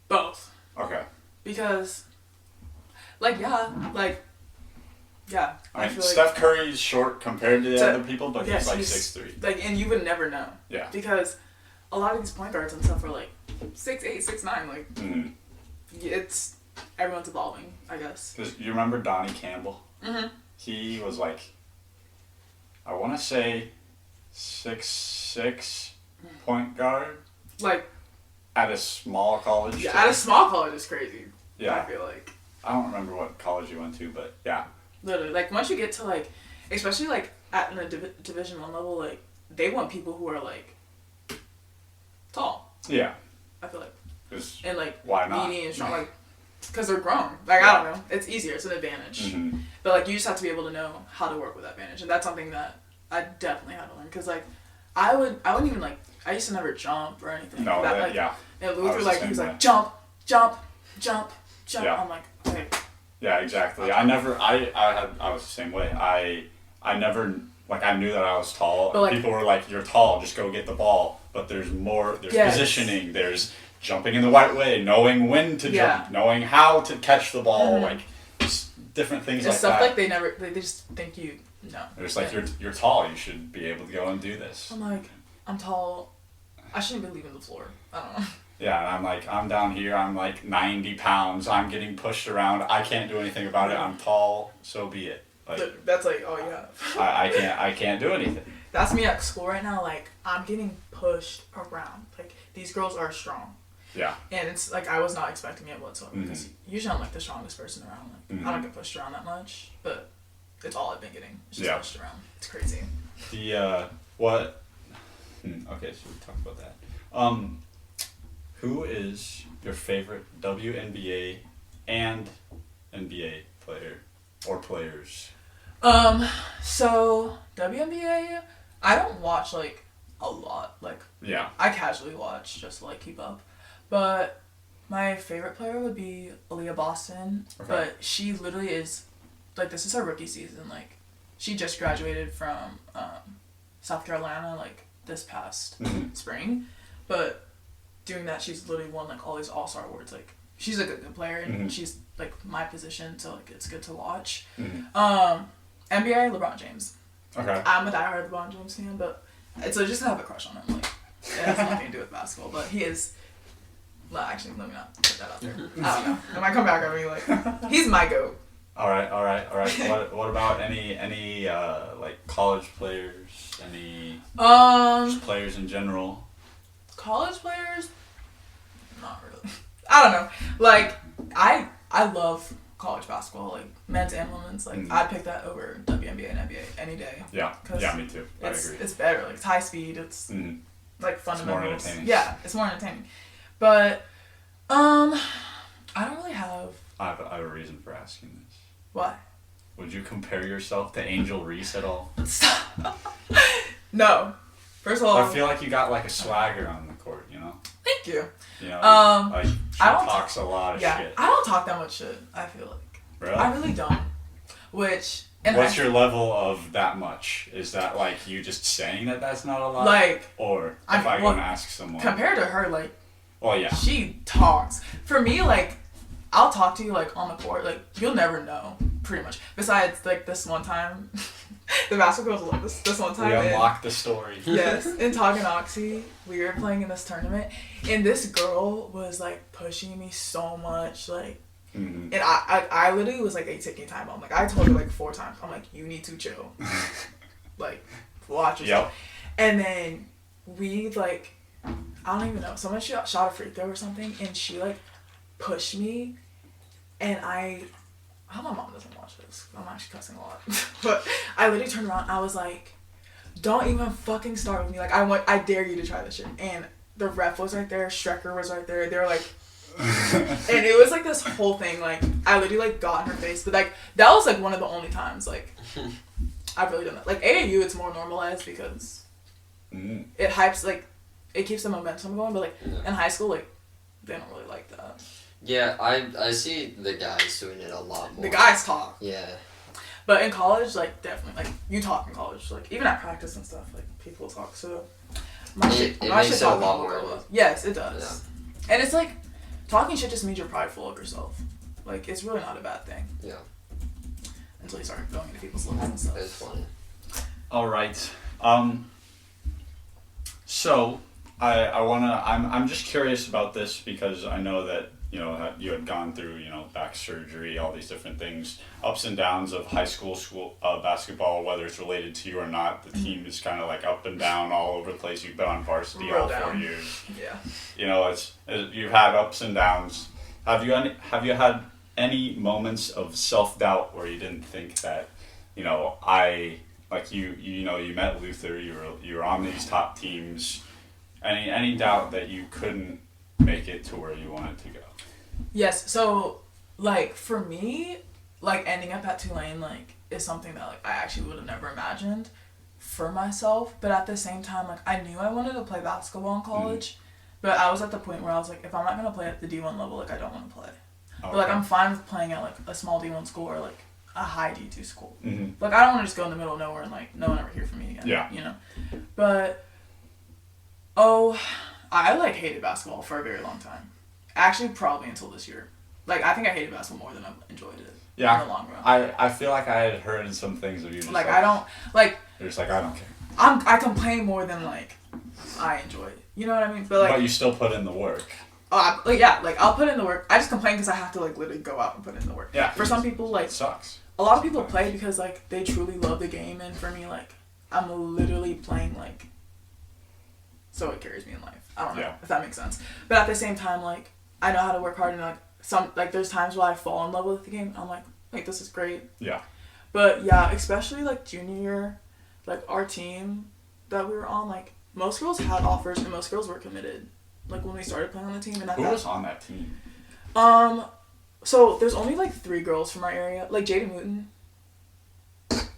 both. Okay. Because like yeah. I mean, feel Steph Curry's short compared to the other people, but yes, he's like 6'3". Like, and you would never know. Yeah. Because a lot of these point guards and stuff are like 6'8", 6'9". Like, it's everyone's evolving, I guess. Because you remember Donnie Campbell? Mm-hmm. He was like, I want to say 6'6" point guard. Like at a small college. Yeah, at a small college is crazy. Yeah. I feel like. I don't remember what college you went to, but yeah. Literally, like once you get to like, especially like at a Division I level, like they want people who are like tall. Yeah. I feel like. And like why not? meaty and strong, like because they're grown. Like I don't know, it's easier. It's an advantage. Mm-hmm. But like you just have to be able to know how to work with that advantage, and that's something that I definitely had to learn. Because like I wouldn't even like I used to never jump or anything. No, that, like, yeah. And Luther like he was like jump. Yeah. I'm like okay. Yeah, exactly. I was the same way. I never like I knew that I was tall. But, like, people were like, "You're tall, just go get the ball." But there's more. There's positioning. There's jumping in the right way, knowing when to jump, knowing how to catch the ball, like just different things like stuff that. Like they just think you know. They're just like you're tall. You should be able to go and do this. I'm like I'm tall. I shouldn't be leaving the floor. I don't know. Yeah, and I'm like, I'm down here, I'm like 90 pounds, I'm getting pushed around, I can't do anything about it, I'm tall, so be it. Like that's like all you have. I can't do anything. That's me at school right now, like I'm getting pushed around. Like these girls are strong. Yeah. And it's like I was not expecting it whatsoever because usually I'm like the strongest person around. Like I don't get pushed around that much, but it's all I've been getting. It's just pushed around. It's crazy. The what? Okay, so we talked about that. Who is your favorite WNBA and NBA player or players? So WNBA, I don't watch like a lot. Like I casually watch just to like keep up. But my favorite player would be Aaliyah Boston. Okay. But she literally is like this is her rookie season. Like she just graduated from South Carolina like this past spring. But doing that, she's literally won like all these all-star awards. Like she's a good player, and she's like my position, so like it's good to watch. NBA, LeBron James. Okay. I'm a diehard LeBron James fan, but it's I just have a crush on him. Like it has nothing to do with basketball, but he is. Well, actually, let me not put that out there. I don't know. It might come back on me like he's my goat. All right. What about any like college players? Any just players in general? College players? Not really. I don't know. Like I love college basketball, like men's and women's. Like I'd pick that over WNBA and NBA any day. Yeah, me too. I agree. It's better. Like it's high speed. It's like fundamentals. It's more entertaining. Yeah, it's more entertaining. But I don't really have. I have a reason for asking this. Why? Would you compare yourself to Angel Reese at all? No. First of all, I feel like you got like a swagger on the court, you know? Thank you. You know, like she talks a lot of shit. I don't talk that much shit, I feel like. Really? I really don't. Which What's your level of that much? Is that like you just saying that that's not a lot? Like, or if I go and ask someone. Compared to her, like, well, yeah. she talks. For me, like, I'll talk to you, like, on the court. Like, you'll never know, pretty much. Besides, like, this one time, the basketball girls love this one time. We unlocked the story. Yes, in Tonganoxie, we were playing in this tournament, and this girl was, like, pushing me so much, like, and I literally was like a ticking time bomb. Like, I told her like 4 times. I'm like, you need to chill. Like, watch yourself. Yep. And then we like, I don't even know. Someone shot a free throw or something, and she like pushed me, and I hope my mom doesn't watch this. I'm actually cussing a lot. But I literally turned around. I was like, don't even fucking start with me. Like, I dare you to try this shit. And the ref was right there. Strecker was right there. They were like. And it was like this whole thing, like I literally like got in her face, but like that was like one of the only times like I've really done that. Like AAU, it's more normalized because it hypes, like it keeps the momentum going, but like in high school, like they don't really like that. Yeah, I see the guys doing it a lot more. The guys talk. Yeah. But in college, like definitely, like you talk in college, like even at practice and stuff, like people talk. So my shit makes it a lot more. Yes, it does. Yeah. And it's like. Talking shit just means you're prideful of yourself. Like, it's really not a bad thing. Yeah. Until you start going into people's lives and stuff. It's funny. All right. So, I'm just curious about this because I know that, you know, you had gone through, you know, back surgery, all these different things, ups and downs of high school basketball, whether it's related to you or not. The team is kind of like up and down all over the place. You've been on varsity all 4 years. Yeah. You know, you've had ups and downs. Have you had any moments of self-doubt where you didn't think that, you know, you met Luther, you were on these top teams, any doubt that you couldn't make it to where you wanted to go? Yes, so, like, for me, like, ending up at Tulane, like, is something that, like, I actually would have never imagined for myself, but at the same time, like, I knew I wanted to play basketball in college, but I was at the point where I was like, if I'm not going to play at the D1 level, like, I don't want to play. Okay. But, like, I'm fine with playing at, like, a small D1 school or, like, a high D2 school. Like, I don't want to just go in the middle of nowhere and, like, no one ever hear from me again, you know? But, I, like, hated basketball for a very long time. Actually, probably until this year. Like, I think I hated basketball more than I enjoyed it. Yeah. In the long run. I feel like I had heard some things of you. Just like I don't, like... You're just like, I don't care. I complain more than, like, I enjoy it. You know what I mean? But, like... But you still put in the work. I'll put in the work. I just complain because I have to, like, literally go out and put in the work. Yeah. For some people, like... It sucks. A lot of people play because, like, they truly love the game. And for me, like, I'm literally playing, like... So it carries me in life. I don't know if that makes sense. But at the same time, like, I know how to work hard and, like, there's times where I fall in love with the game. I'm like, this is great. Yeah. But, yeah, especially, like, junior year, like, our team that we were on, like, most girls had offers and most girls were committed. Like, when we started playing on the team. And who was on that team? So, there's only, like, 3 girls from our area. Like, Jada Mooten.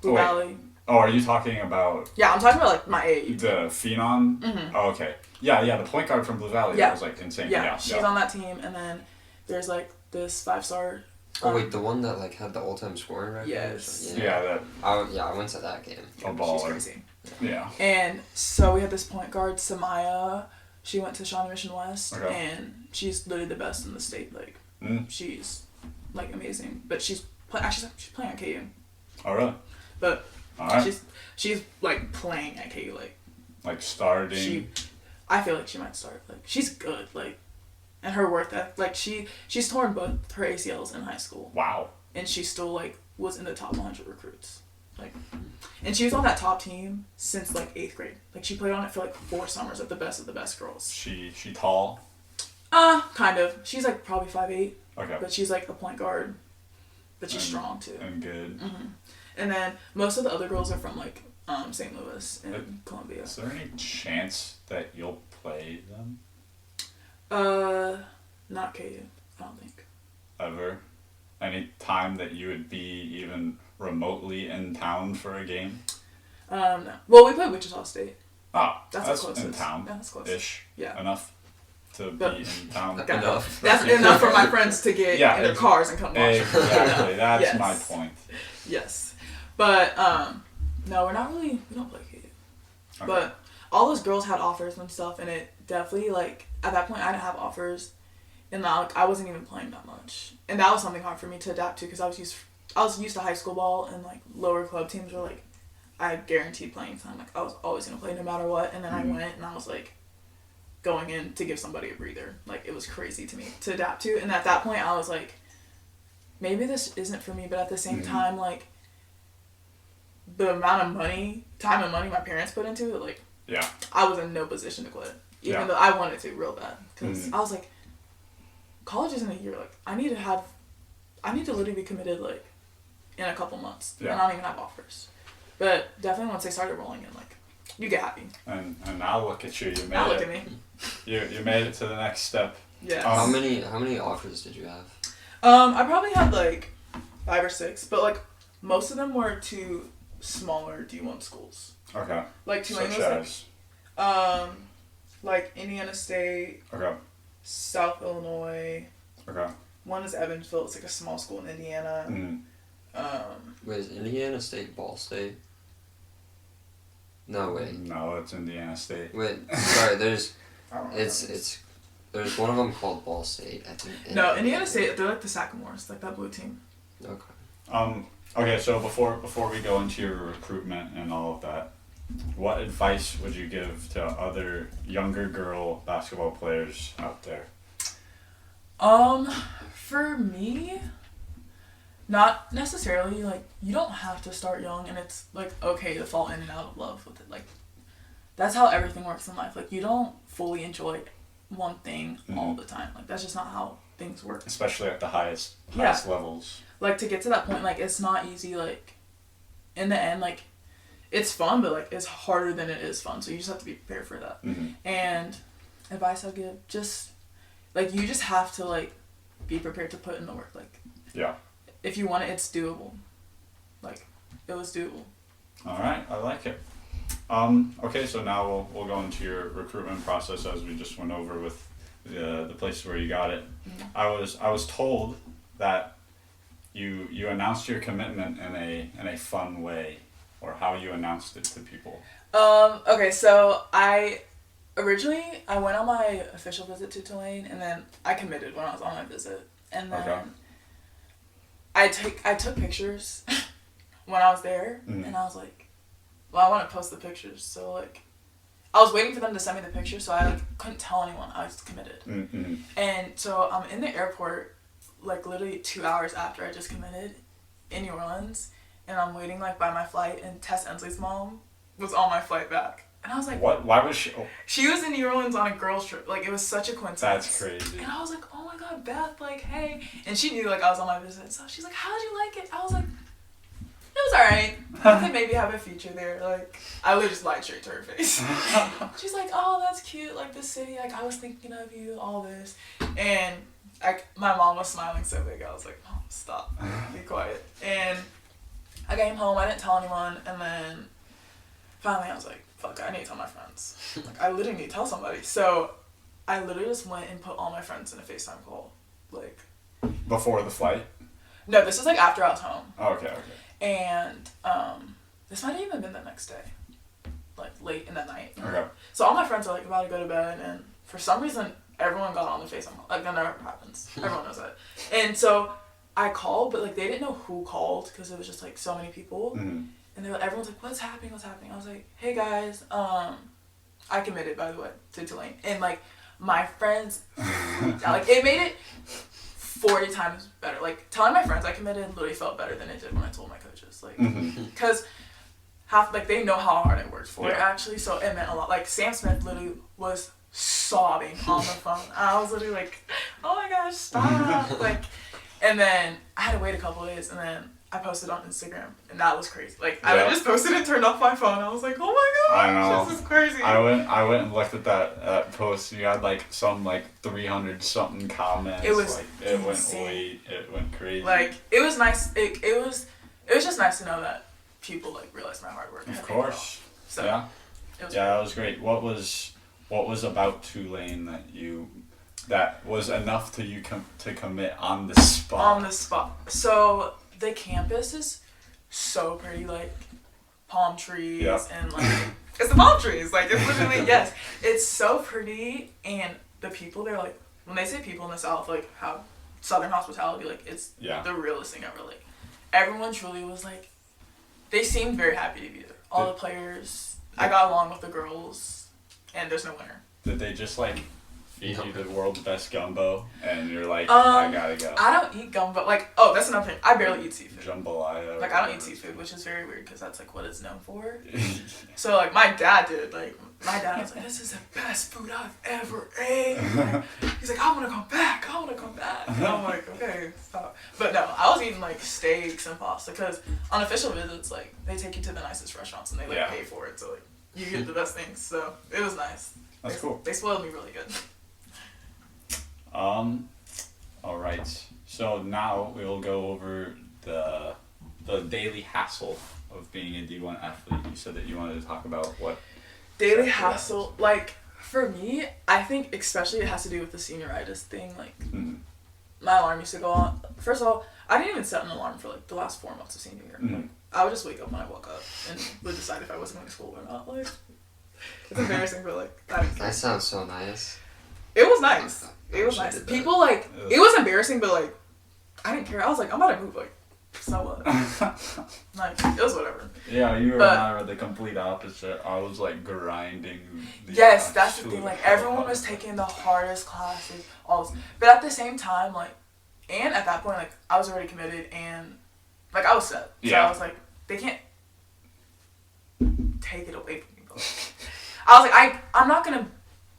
Blue Valley. Oh, are you talking about... Yeah, I'm talking about, like, my AAU team. The Phenom? Mm-hmm. Oh, okay. Yeah, the point guard from Blue Valley. Yeah. That was, like, insane. Yeah, she's on that team. And then there's, like, this 5-star... Oh, wait, the one that, like, had the all-time scoring record? Yes. Yeah, I went to that game. A baller. She's crazy. Yeah. And so we had this point guard, Samaya. She went to Shawnee Mission West. Okay. And she's literally the best in the state. Like, she's, like, amazing. But she's playing at KU. Oh, really? But she's like playing at KU, like starting. I feel like she might start. Like, she's good, like, and her work ethic. Like, she's torn both her ACLs in high school. Wow. And she still, like, was in the top 100 recruits. Like, and she was on that top team since, like, 8th grade. Like, she played on it for, like, 4 summers of the best girls. She tall? Kind of. She's, like, probably 5'8". Okay. But she's, like, a point guard. But she's strong, too. And good. Mm-hmm. And then most of the other girls are from, like, St. Louis and Columbia. Is there any chance that you'll play them? Not KU, I don't think. Ever? Any time that you would be even remotely in town for a game? No. Well, we played Wichita State. Oh, that's close. In town. Yeah, that's close. Ish. Yeah. Enough to be in town. Enough. That's enough for my friends to get in their cars and come watch. Exactly. That's my point. Yes. But no, we don't play K. Okay. But all those girls had offers and stuff, and it definitely, like, at that point I didn't have offers, and like, I wasn't even playing that much, and that was something hard for me to adapt to because I was used to high school ball, and like lower club teams were like, I guaranteed playing time. Like, I was always gonna play no matter what, and then I went and I was like going in to give somebody a breather. Like, it was crazy to me to adapt to, and at that point I was like, maybe this isn't for me, but at the same time, like, the amount of time and money my parents put into it, like, I was in no position to quit, even though I wanted to real bad, because I was like, college isn't a year. Like, I need to literally be committed, like, in a couple months, and I don't even have offers. But definitely once they started rolling in, like, you get happy. And now look at you. You made now it. Look at me. You made it to the next step. Yeah. How many offers did you have? I probably had like 5 or 6, but like most of them were to smaller D1 schools. Okay. Like Tulane University. Like Indiana State. Okay. South Illinois. Okay. One is Evansville. It's like a small school in Indiana. Wait, is Indiana State Ball State? No, wait. No, it's Indiana State. Wait, sorry. There's There's one of them called Ball State, I think. No, Indiana State. They're like the Sagamores, like that blue team. Okay. Okay, so before we go into your recruitment and all of that, what advice would you give to other younger girl basketball players out there? For me, not necessarily, like, you don't have to start young, and it's, like, okay to fall in and out of love with it. Like, that's how everything works in life. Like, you don't fully enjoy one thing all the time. Like, that's just not how things work. Especially at the highest levels. Like, to get to that point, like, it's not easy. Like, in the end, like, it's fun, but, like, it's harder than it is fun. So you just have to be prepared for that. And advice I'll give, just, like, you just have to, like, be prepared to put in the work. Like, if you want it, it's doable. Like, it was doable. All right, I like it. Okay, so now we'll go into your recruitment process as we just went over with the places where you got it. I was told that you announced your commitment in a fun way, or how you announced it to people. Okay, so I went on my official visit to Tulane, and then I committed when I was on my visit, and then I took pictures when I was there, and I was like, well, I want to post the pictures, so like, I was waiting for them to send me the picture, so I like couldn't tell anyone I was committed. And so I'm in the airport, like literally 2 hours after I just committed, in New Orleans, and I'm waiting like by my flight, and Tess Ensley's mom was on my flight back. And I was like, what? Why was she? Oh. She was in New Orleans on a girls trip. Like, it was such a coincidence. That's crazy. And I was like, oh my god, Beth, like, hey. And she knew, like, I was on my visit. So she's like, how'd you like it? I was like, it was alright. I could maybe have a feature there. Like, I literally just lied straight to her face. She's like, oh, that's cute. Like, this city. Like, I was thinking of you, all this. And my mom was smiling so big. I was like, Mom, stop. Be quiet. And I came home. I didn't tell anyone. And then finally I was like, fuck, I need to tell my friends. Like, I literally need to tell somebody. So I literally just went and put all my friends in a FaceTime call. Like, before the flight? No, this was like after I was home. Oh, okay. And this might have even been the next day. Like, late in the night. Okay. So all my friends were like about to go to bed, and for some reason everyone got on the FaceTime call. Like, that never happens. Everyone knows that. And so I called, but like they didn't know who called because it was just like so many people. And everyone's like, what's happening? I was like, hey guys, I committed, by the way, to Tulane. And like, my friends, like, it made it 40 times better. Like, telling my friends I committed literally felt better than it did when I told my coaches. Like, because they know how hard I worked for it, actually, so it meant a lot. Like, Sam Smith literally was sobbing on the phone. I was literally like, oh my gosh, stop. Like, and then I had to wait a couple of days, and then I posted on Instagram, and that was crazy. Like, I just posted and turned off my phone. I was like, oh my gosh, I know. this is crazy. I went and looked at that post. You had like some like 300 something comments. It was like, insane. It went crazy. Like, it was nice. It was just nice to know that people like realized my hard work. Of course. So yeah. It was that was great. What was about Tulane that was enough to commit on the spot? On the spot. So the campus is so pretty, like palm trees and like it's the palm trees. Like it's literally yes, it's so pretty, and the people they're like when they say people in the South like have Southern hospitality, like it's the realest thing ever. Like everyone truly was like they seemed very happy to be there. All the players, I got along with the girls, and there's no winner. Did they just like feed you the world's best gumbo, and you're like, I gotta go? I don't eat gumbo. Like, oh, that's another thing. I barely eat seafood. Jambalaya. Like, I don't eat seafood, which is very weird because that's like what it's known for. So like, my dad did. Like, my dad was like, "This is the best food I've ever ate." Like, he's like, "I want to come back. I want to come back." And I'm like, "Okay, stop." But no, I was eating like steaks and pasta because on official visits, like they take you to the nicest restaurants and they like pay for it, so like you get the best things. So it was nice. That's cool. They spoiled me really good. All right. So now we will go over the daily hassle of being a D1 athlete. You said that you wanted to talk about what daily hassle. Like for me, I think especially it has to do with the senioritis thing. Like my alarm used to go on. First of all, I didn't even set an alarm for like the last 4 months of senior year. Like, I would just wake up when I woke up and would decide if I was going to school or not. Like it's embarrassing, but like that sounds so nice. It was nice. It was nice. People like it was embarrassing, but like I didn't care. I was like, I'm about to move. Like, so what? Like it was whatever. Yeah, you were the complete opposite. I was like grinding. Yes, that's the thing. Like everyone was taking the hardest classes, all this. But at the same time, like, and at that point, like I was already committed and like I was set. So I was like, they can't take it away from me. But, like, I was like, I'm not gonna.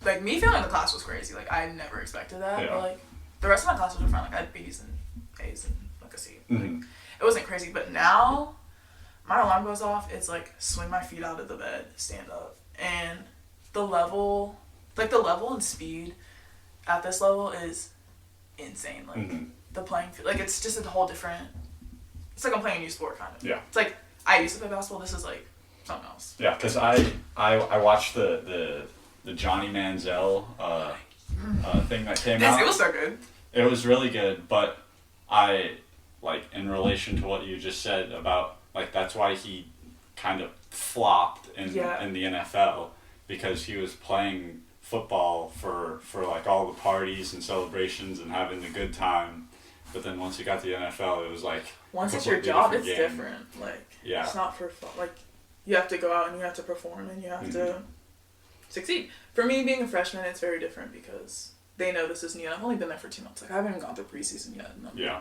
Like, me failing the class was crazy. Like, I never expected that. Yeah. But, like, the rest of my classes were fine. Like, I had B's and A's and, like, a C. Like, it wasn't crazy. But now, my alarm goes off. It's, like, swing my feet out of the bed, stand up. And the level and speed at this level is insane. Like, the playing field. Like, it's just a whole different... It's like I'm playing a new sport, kind of. Yeah. It's like, I used to play basketball. This is, like, something else. Yeah, because I watched the Johnny Manziel thing that came out. It was so good. It was really good, but I, like, in relation to what you just said about, like, that's why he kind of flopped in the NFL, because he was playing football for like, all the parties and celebrations and having the good time, but then once he got to the NFL, it was like... Once it's your job, it's different. Like, it's not for fun. Like, you have to go out and you have to perform and you have to... succeed. For me, being a freshman, it's very different because they know this is new. I've only been there for 2 months. Like, I haven't even gone through preseason yet.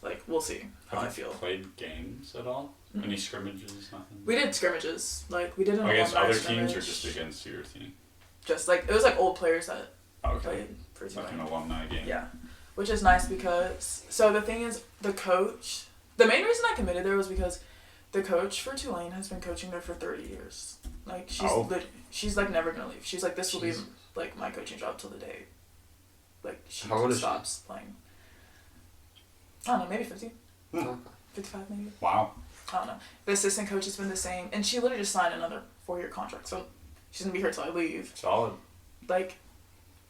Like, we'll see how I feel. Have you played games at all? Any scrimmages? Nothing? We did scrimmages. Like, we did an against other scrimmage. teams or just against your team? Just, like, it was, like, old players that played for Tulane. Like an alumni game. Yeah. Which is nice because... So, the thing is, the coach... The main reason I committed there was because the coach for Tulane has been coaching there for 30 years. Like, she's like, never gonna leave. She's like, this will be, like, my coaching job till the day, like, she stops playing. I don't know, maybe 50? 55 maybe? Wow. I don't know. The assistant coach has been the same, and she literally just signed another 4-year contract, so she's gonna be here till I leave. Solid. Like,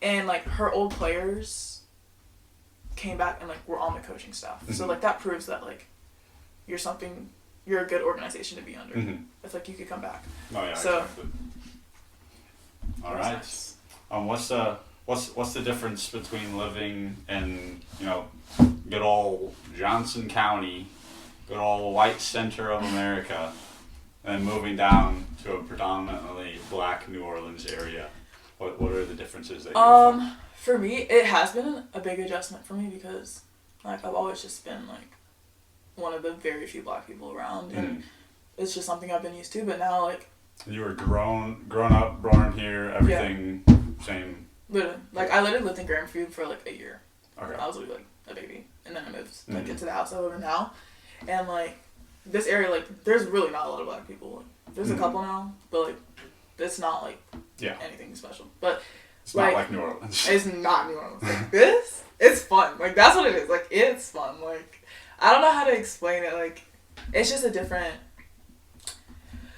and, like, her old players came back and, like, were on the coaching staff. So, like, that proves that, like, you're a good organization to be under. It's like you could come back. Oh yeah, so, exactly. All right. Nice. What's the difference between living in, you know, good old Johnson County, good old white center of America, and moving down to a predominantly black New Orleans area? What are the differences that you find? For me, it has been a big adjustment for me because, like, I've always just been, like, one of the very few black people around, and it's just something I've been used to. But now, like, you were grown up, born here, everything same. Literally, like, I literally lived in Grandview for like a year. Okay. I was literally like a baby, and then I moved like into the house I live in now, and like this area, like, there's really not a lot of black people. Like, there's a couple now, but like it's not like anything special. But it's like, not like New Orleans. It's not New Orleans. Like, it's fun. Like, that's what it is. Like, it's fun. Like, I don't know how to explain it. Like, it's just a different...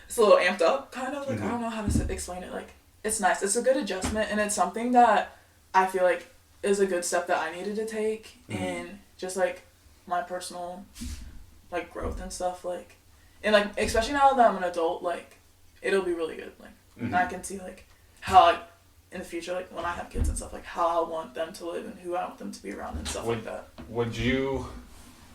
It's a little amped up, kind of. Like, I don't know how to explain it. Like, it's nice. It's a good adjustment, and it's something that I feel like is a good step that I needed to take in just, like, my personal, like, growth and stuff. Like, And like, especially now that I'm an adult, like, it'll be really good. Like, and I can see like how like in the future, like when I have kids and stuff, like how I want them to live and who I want them to be around and stuff like that. Would you,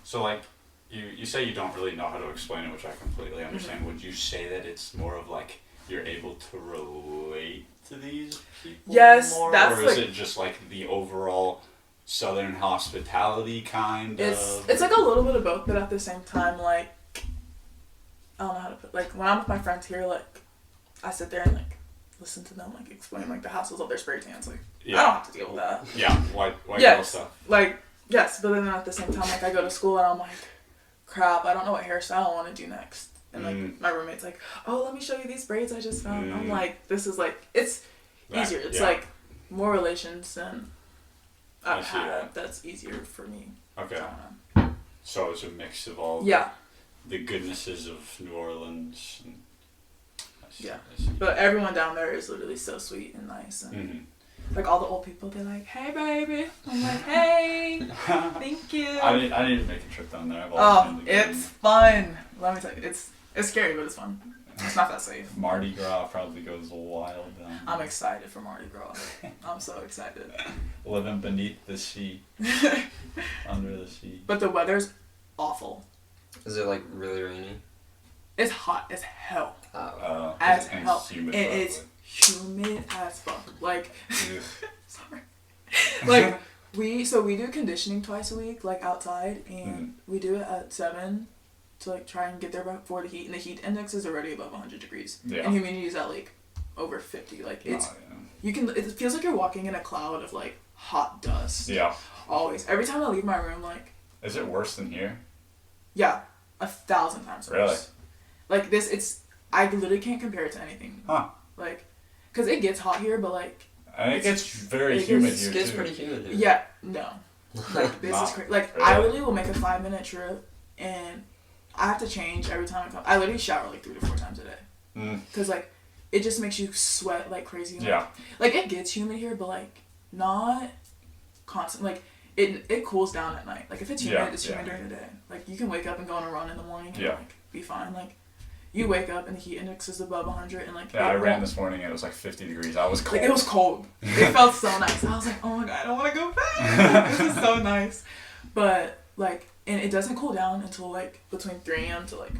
so like, you say you don't really know how to explain it, which I completely understand. Would you say that it's more of like you're able to relate to these people more? That's or is it just like the overall Southern hospitality kind of? It's like a little bit of both, but at the same time, like, I don't know how to put, like, when I'm with my friends here, like, I sit there and like listen to them like explain like the hassles of their spray tans. Like, I don't have to deal with that. Yeah, white girl stuff. Like, yes, but then at the same time, like, I go to school and I'm like, crap, I don't know what hairstyle I want to do next. And like my roommate's like, oh, let me show you these braids I just found. I'm like, this is like, it's easier. It's like more relations than I've had. That's easier for me. Okay. So it's a mix of all the goodnesses of New Orleans. And I see. But everyone down there is literally so sweet and nice. And like all the old people, they're like, hey, baby. I'm like, hey, thank you. I need to make a trip down there. I've always been to it's fun. Let me tell you, it's scary, but it's fun. It's not that safe. Mardi Gras probably goes wild down there. I'm excited for Mardi Gras. I'm so excited. Living beneath the sea. Under the sea. But the weather's awful. Is it like really rainy? It's hot as hell. As hell. And it's humid as fuck. Like, sorry. Like, we do conditioning twice a week, like outside, and we do it at 7 to like try and get there before the heat, and the heat index is already above 100 degrees. Yeah. And humidity is at like over 50. Like, it's, it feels like you're walking in a cloud of like hot dust. Yeah. Always. Every time I leave my room, like. Is it worse than here? Yeah. 1,000 times worse. Really? Like this, I literally can't compare it to anything. Huh. Like, cause it gets hot here, but like. And it gets very humid here too. It gets pretty humid here. Yeah, no. Like, this is crazy. Like, really? I literally will make a 5-minute trip, and I have to change every time I come. I literally shower like 3 to 4 times a day. Cause like, it just makes you sweat like crazy. Like, like it gets humid here, but like not constant. Like it cools down at night. Like if it's humid, it's humid during the day. Like you can wake up and go on a run in the morning and like be fine. Like you wake up and the heat index is above 100 and like. Yeah, I ran this morning and it was like 50 degrees. I was cold. Like it was cold. It felt so nice. I was like, oh my god, I don't want to go back. This is so nice. But like, and it doesn't cool down until like between 3 a.m. to like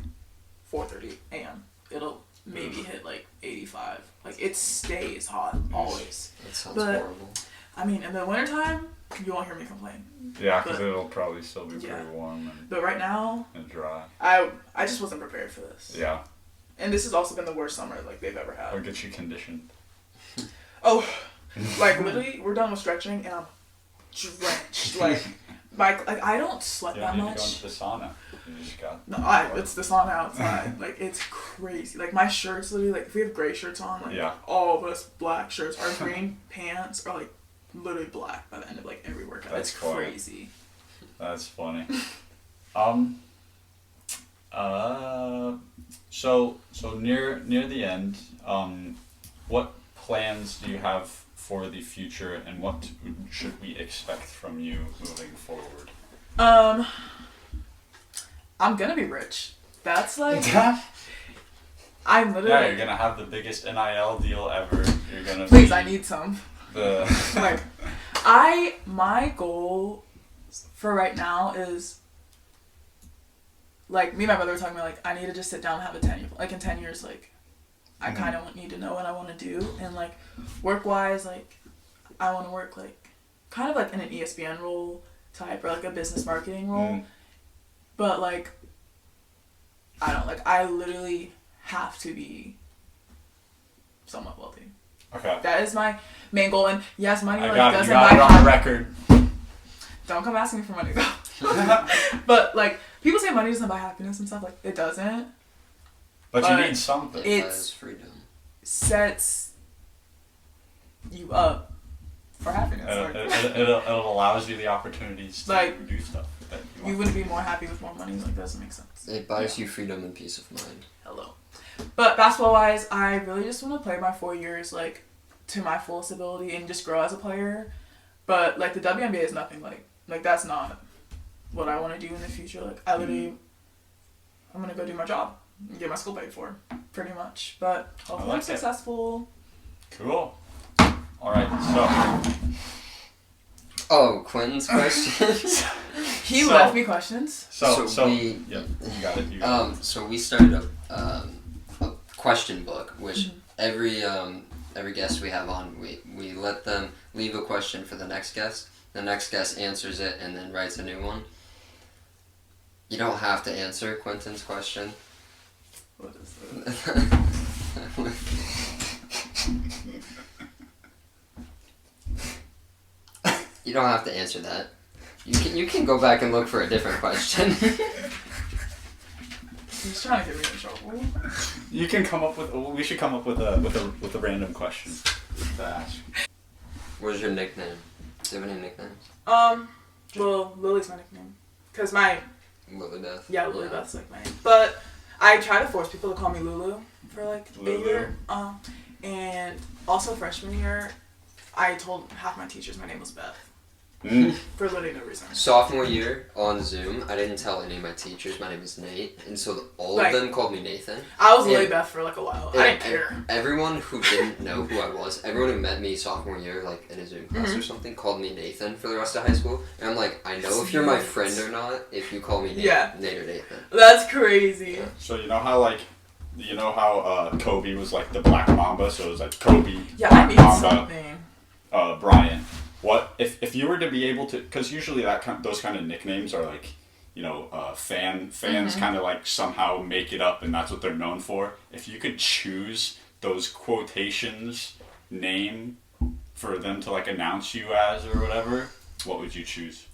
4:30 a.m. It'll maybe hit like 85. Like it stays hot always. That sounds horrible. I mean, in the wintertime, you won't hear me complain. Yeah, because it'll probably still be pretty warm but right now and dry. I just wasn't prepared for this. Yeah. And this has also been the worst summer like they've ever had. Or get you conditioned. Oh, like literally, we're done with stretching and I'm drenched. Like I don't sweat that much. You go into the sauna. You just got. No, it's the sauna outside. Like it's crazy. Like my shirts, literally, like if we have gray shirts on, like all of us black shirts, our green pants are like literally black by the end of like every workout. It's crazy. That's funny. So near the end, what plans do you have for the future, and what should we expect from you moving forward? I'm gonna be rich. That's like. I'm literally. Yeah, you're gonna have the biggest NIL deal ever. You're gonna. Please, I need some. Like, my goal for right now is. Like me and my brother were talking about like I need to just sit down and have a 10-year like in 10 years like I kind of need to know what I want to do, and like work wise like I want to work like kind of like in an ESPN role type or like a business marketing role, but like I literally have to be somewhat wealthy. Okay. That is my main goal, and yes, money doesn't buy it on the record. Don't come asking me for money though. But like people say money doesn't buy happiness and stuff, like it doesn't. But you need something. It's freedom. Sets you up for happiness. It allows you the opportunities to do stuff that you want. You wouldn't be more happy with more money. Like, that doesn't make sense. It buys you freedom and peace of mind. Hello. But basketball wise, I really just want to play my 4 years like to my fullest ability and just grow as a player. But like the WNBA is nothing like that's not what I want to do in the future. Like I literally, I'm gonna go do my job. get my school paid for, pretty much. But hopefully I'm successful. Cool. All right, so. Oh, Quentin's question. He left me questions. So we, yeah, you got it. So we started a question book, which every guest we have on, we let them leave a question for the next guest. The next guest answers it and then writes a new one. You don't have to answer Quentin's question. What is that? You don't have to answer that. You can go back and look for a different question. He's trying to get me in trouble. You can come up with. We should come up with a random question to ask. What's your nickname? Do you have any nicknames? Well, Lily's my nickname. Cause my Lily Beth. Yeah, Lily Beth's like my name. But I try to force people to call me Lulu for like a year. And also freshman year, I told half my teachers my name was Beth. For literally no reason. Sophomore year on Zoom, I didn't tell any of my teachers my name is Nate, and so all of them called me Nathan. I was Lily Beth for like a while. I didn't care. Everyone who didn't know who I was, everyone who met me sophomore year, like in a Zoom class or something, called me Nathan for the rest of high school. And I'm like, I know if you're my friend or not if you call me Nate or Nathan. That's crazy. Yeah. So you know how Kobe was like the Black Mamba, so it was like Kobe, I need Mamba, something. Brian. What if you were to be able to? Because usually those kind of nicknames are like, fans kind of like somehow make it up, and that's what they're known for. If you could choose those quotations name for them to like announce you as or whatever, what would you choose?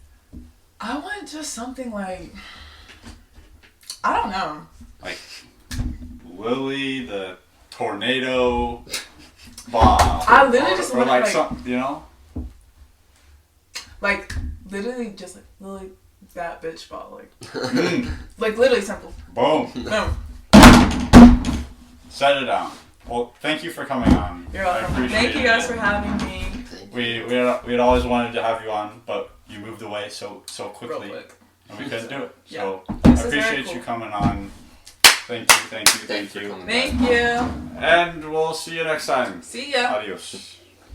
I want just something like, I don't know. Like Lily the Tornado Ba. I literally just or want like like some, like literally just like Lily that bitch ball like literally simple. Boom. Boom. Set it down. Well, thank you for coming on. You're welcome. Thank you guys for having me. We had always wanted to have you on, but you moved away so quickly, Real quick. and we couldn't do it. Yeah. So This I is very appreciate cool. you coming on. Thank you. Thank you. Thank you. And we'll see you next time. See ya. Adios.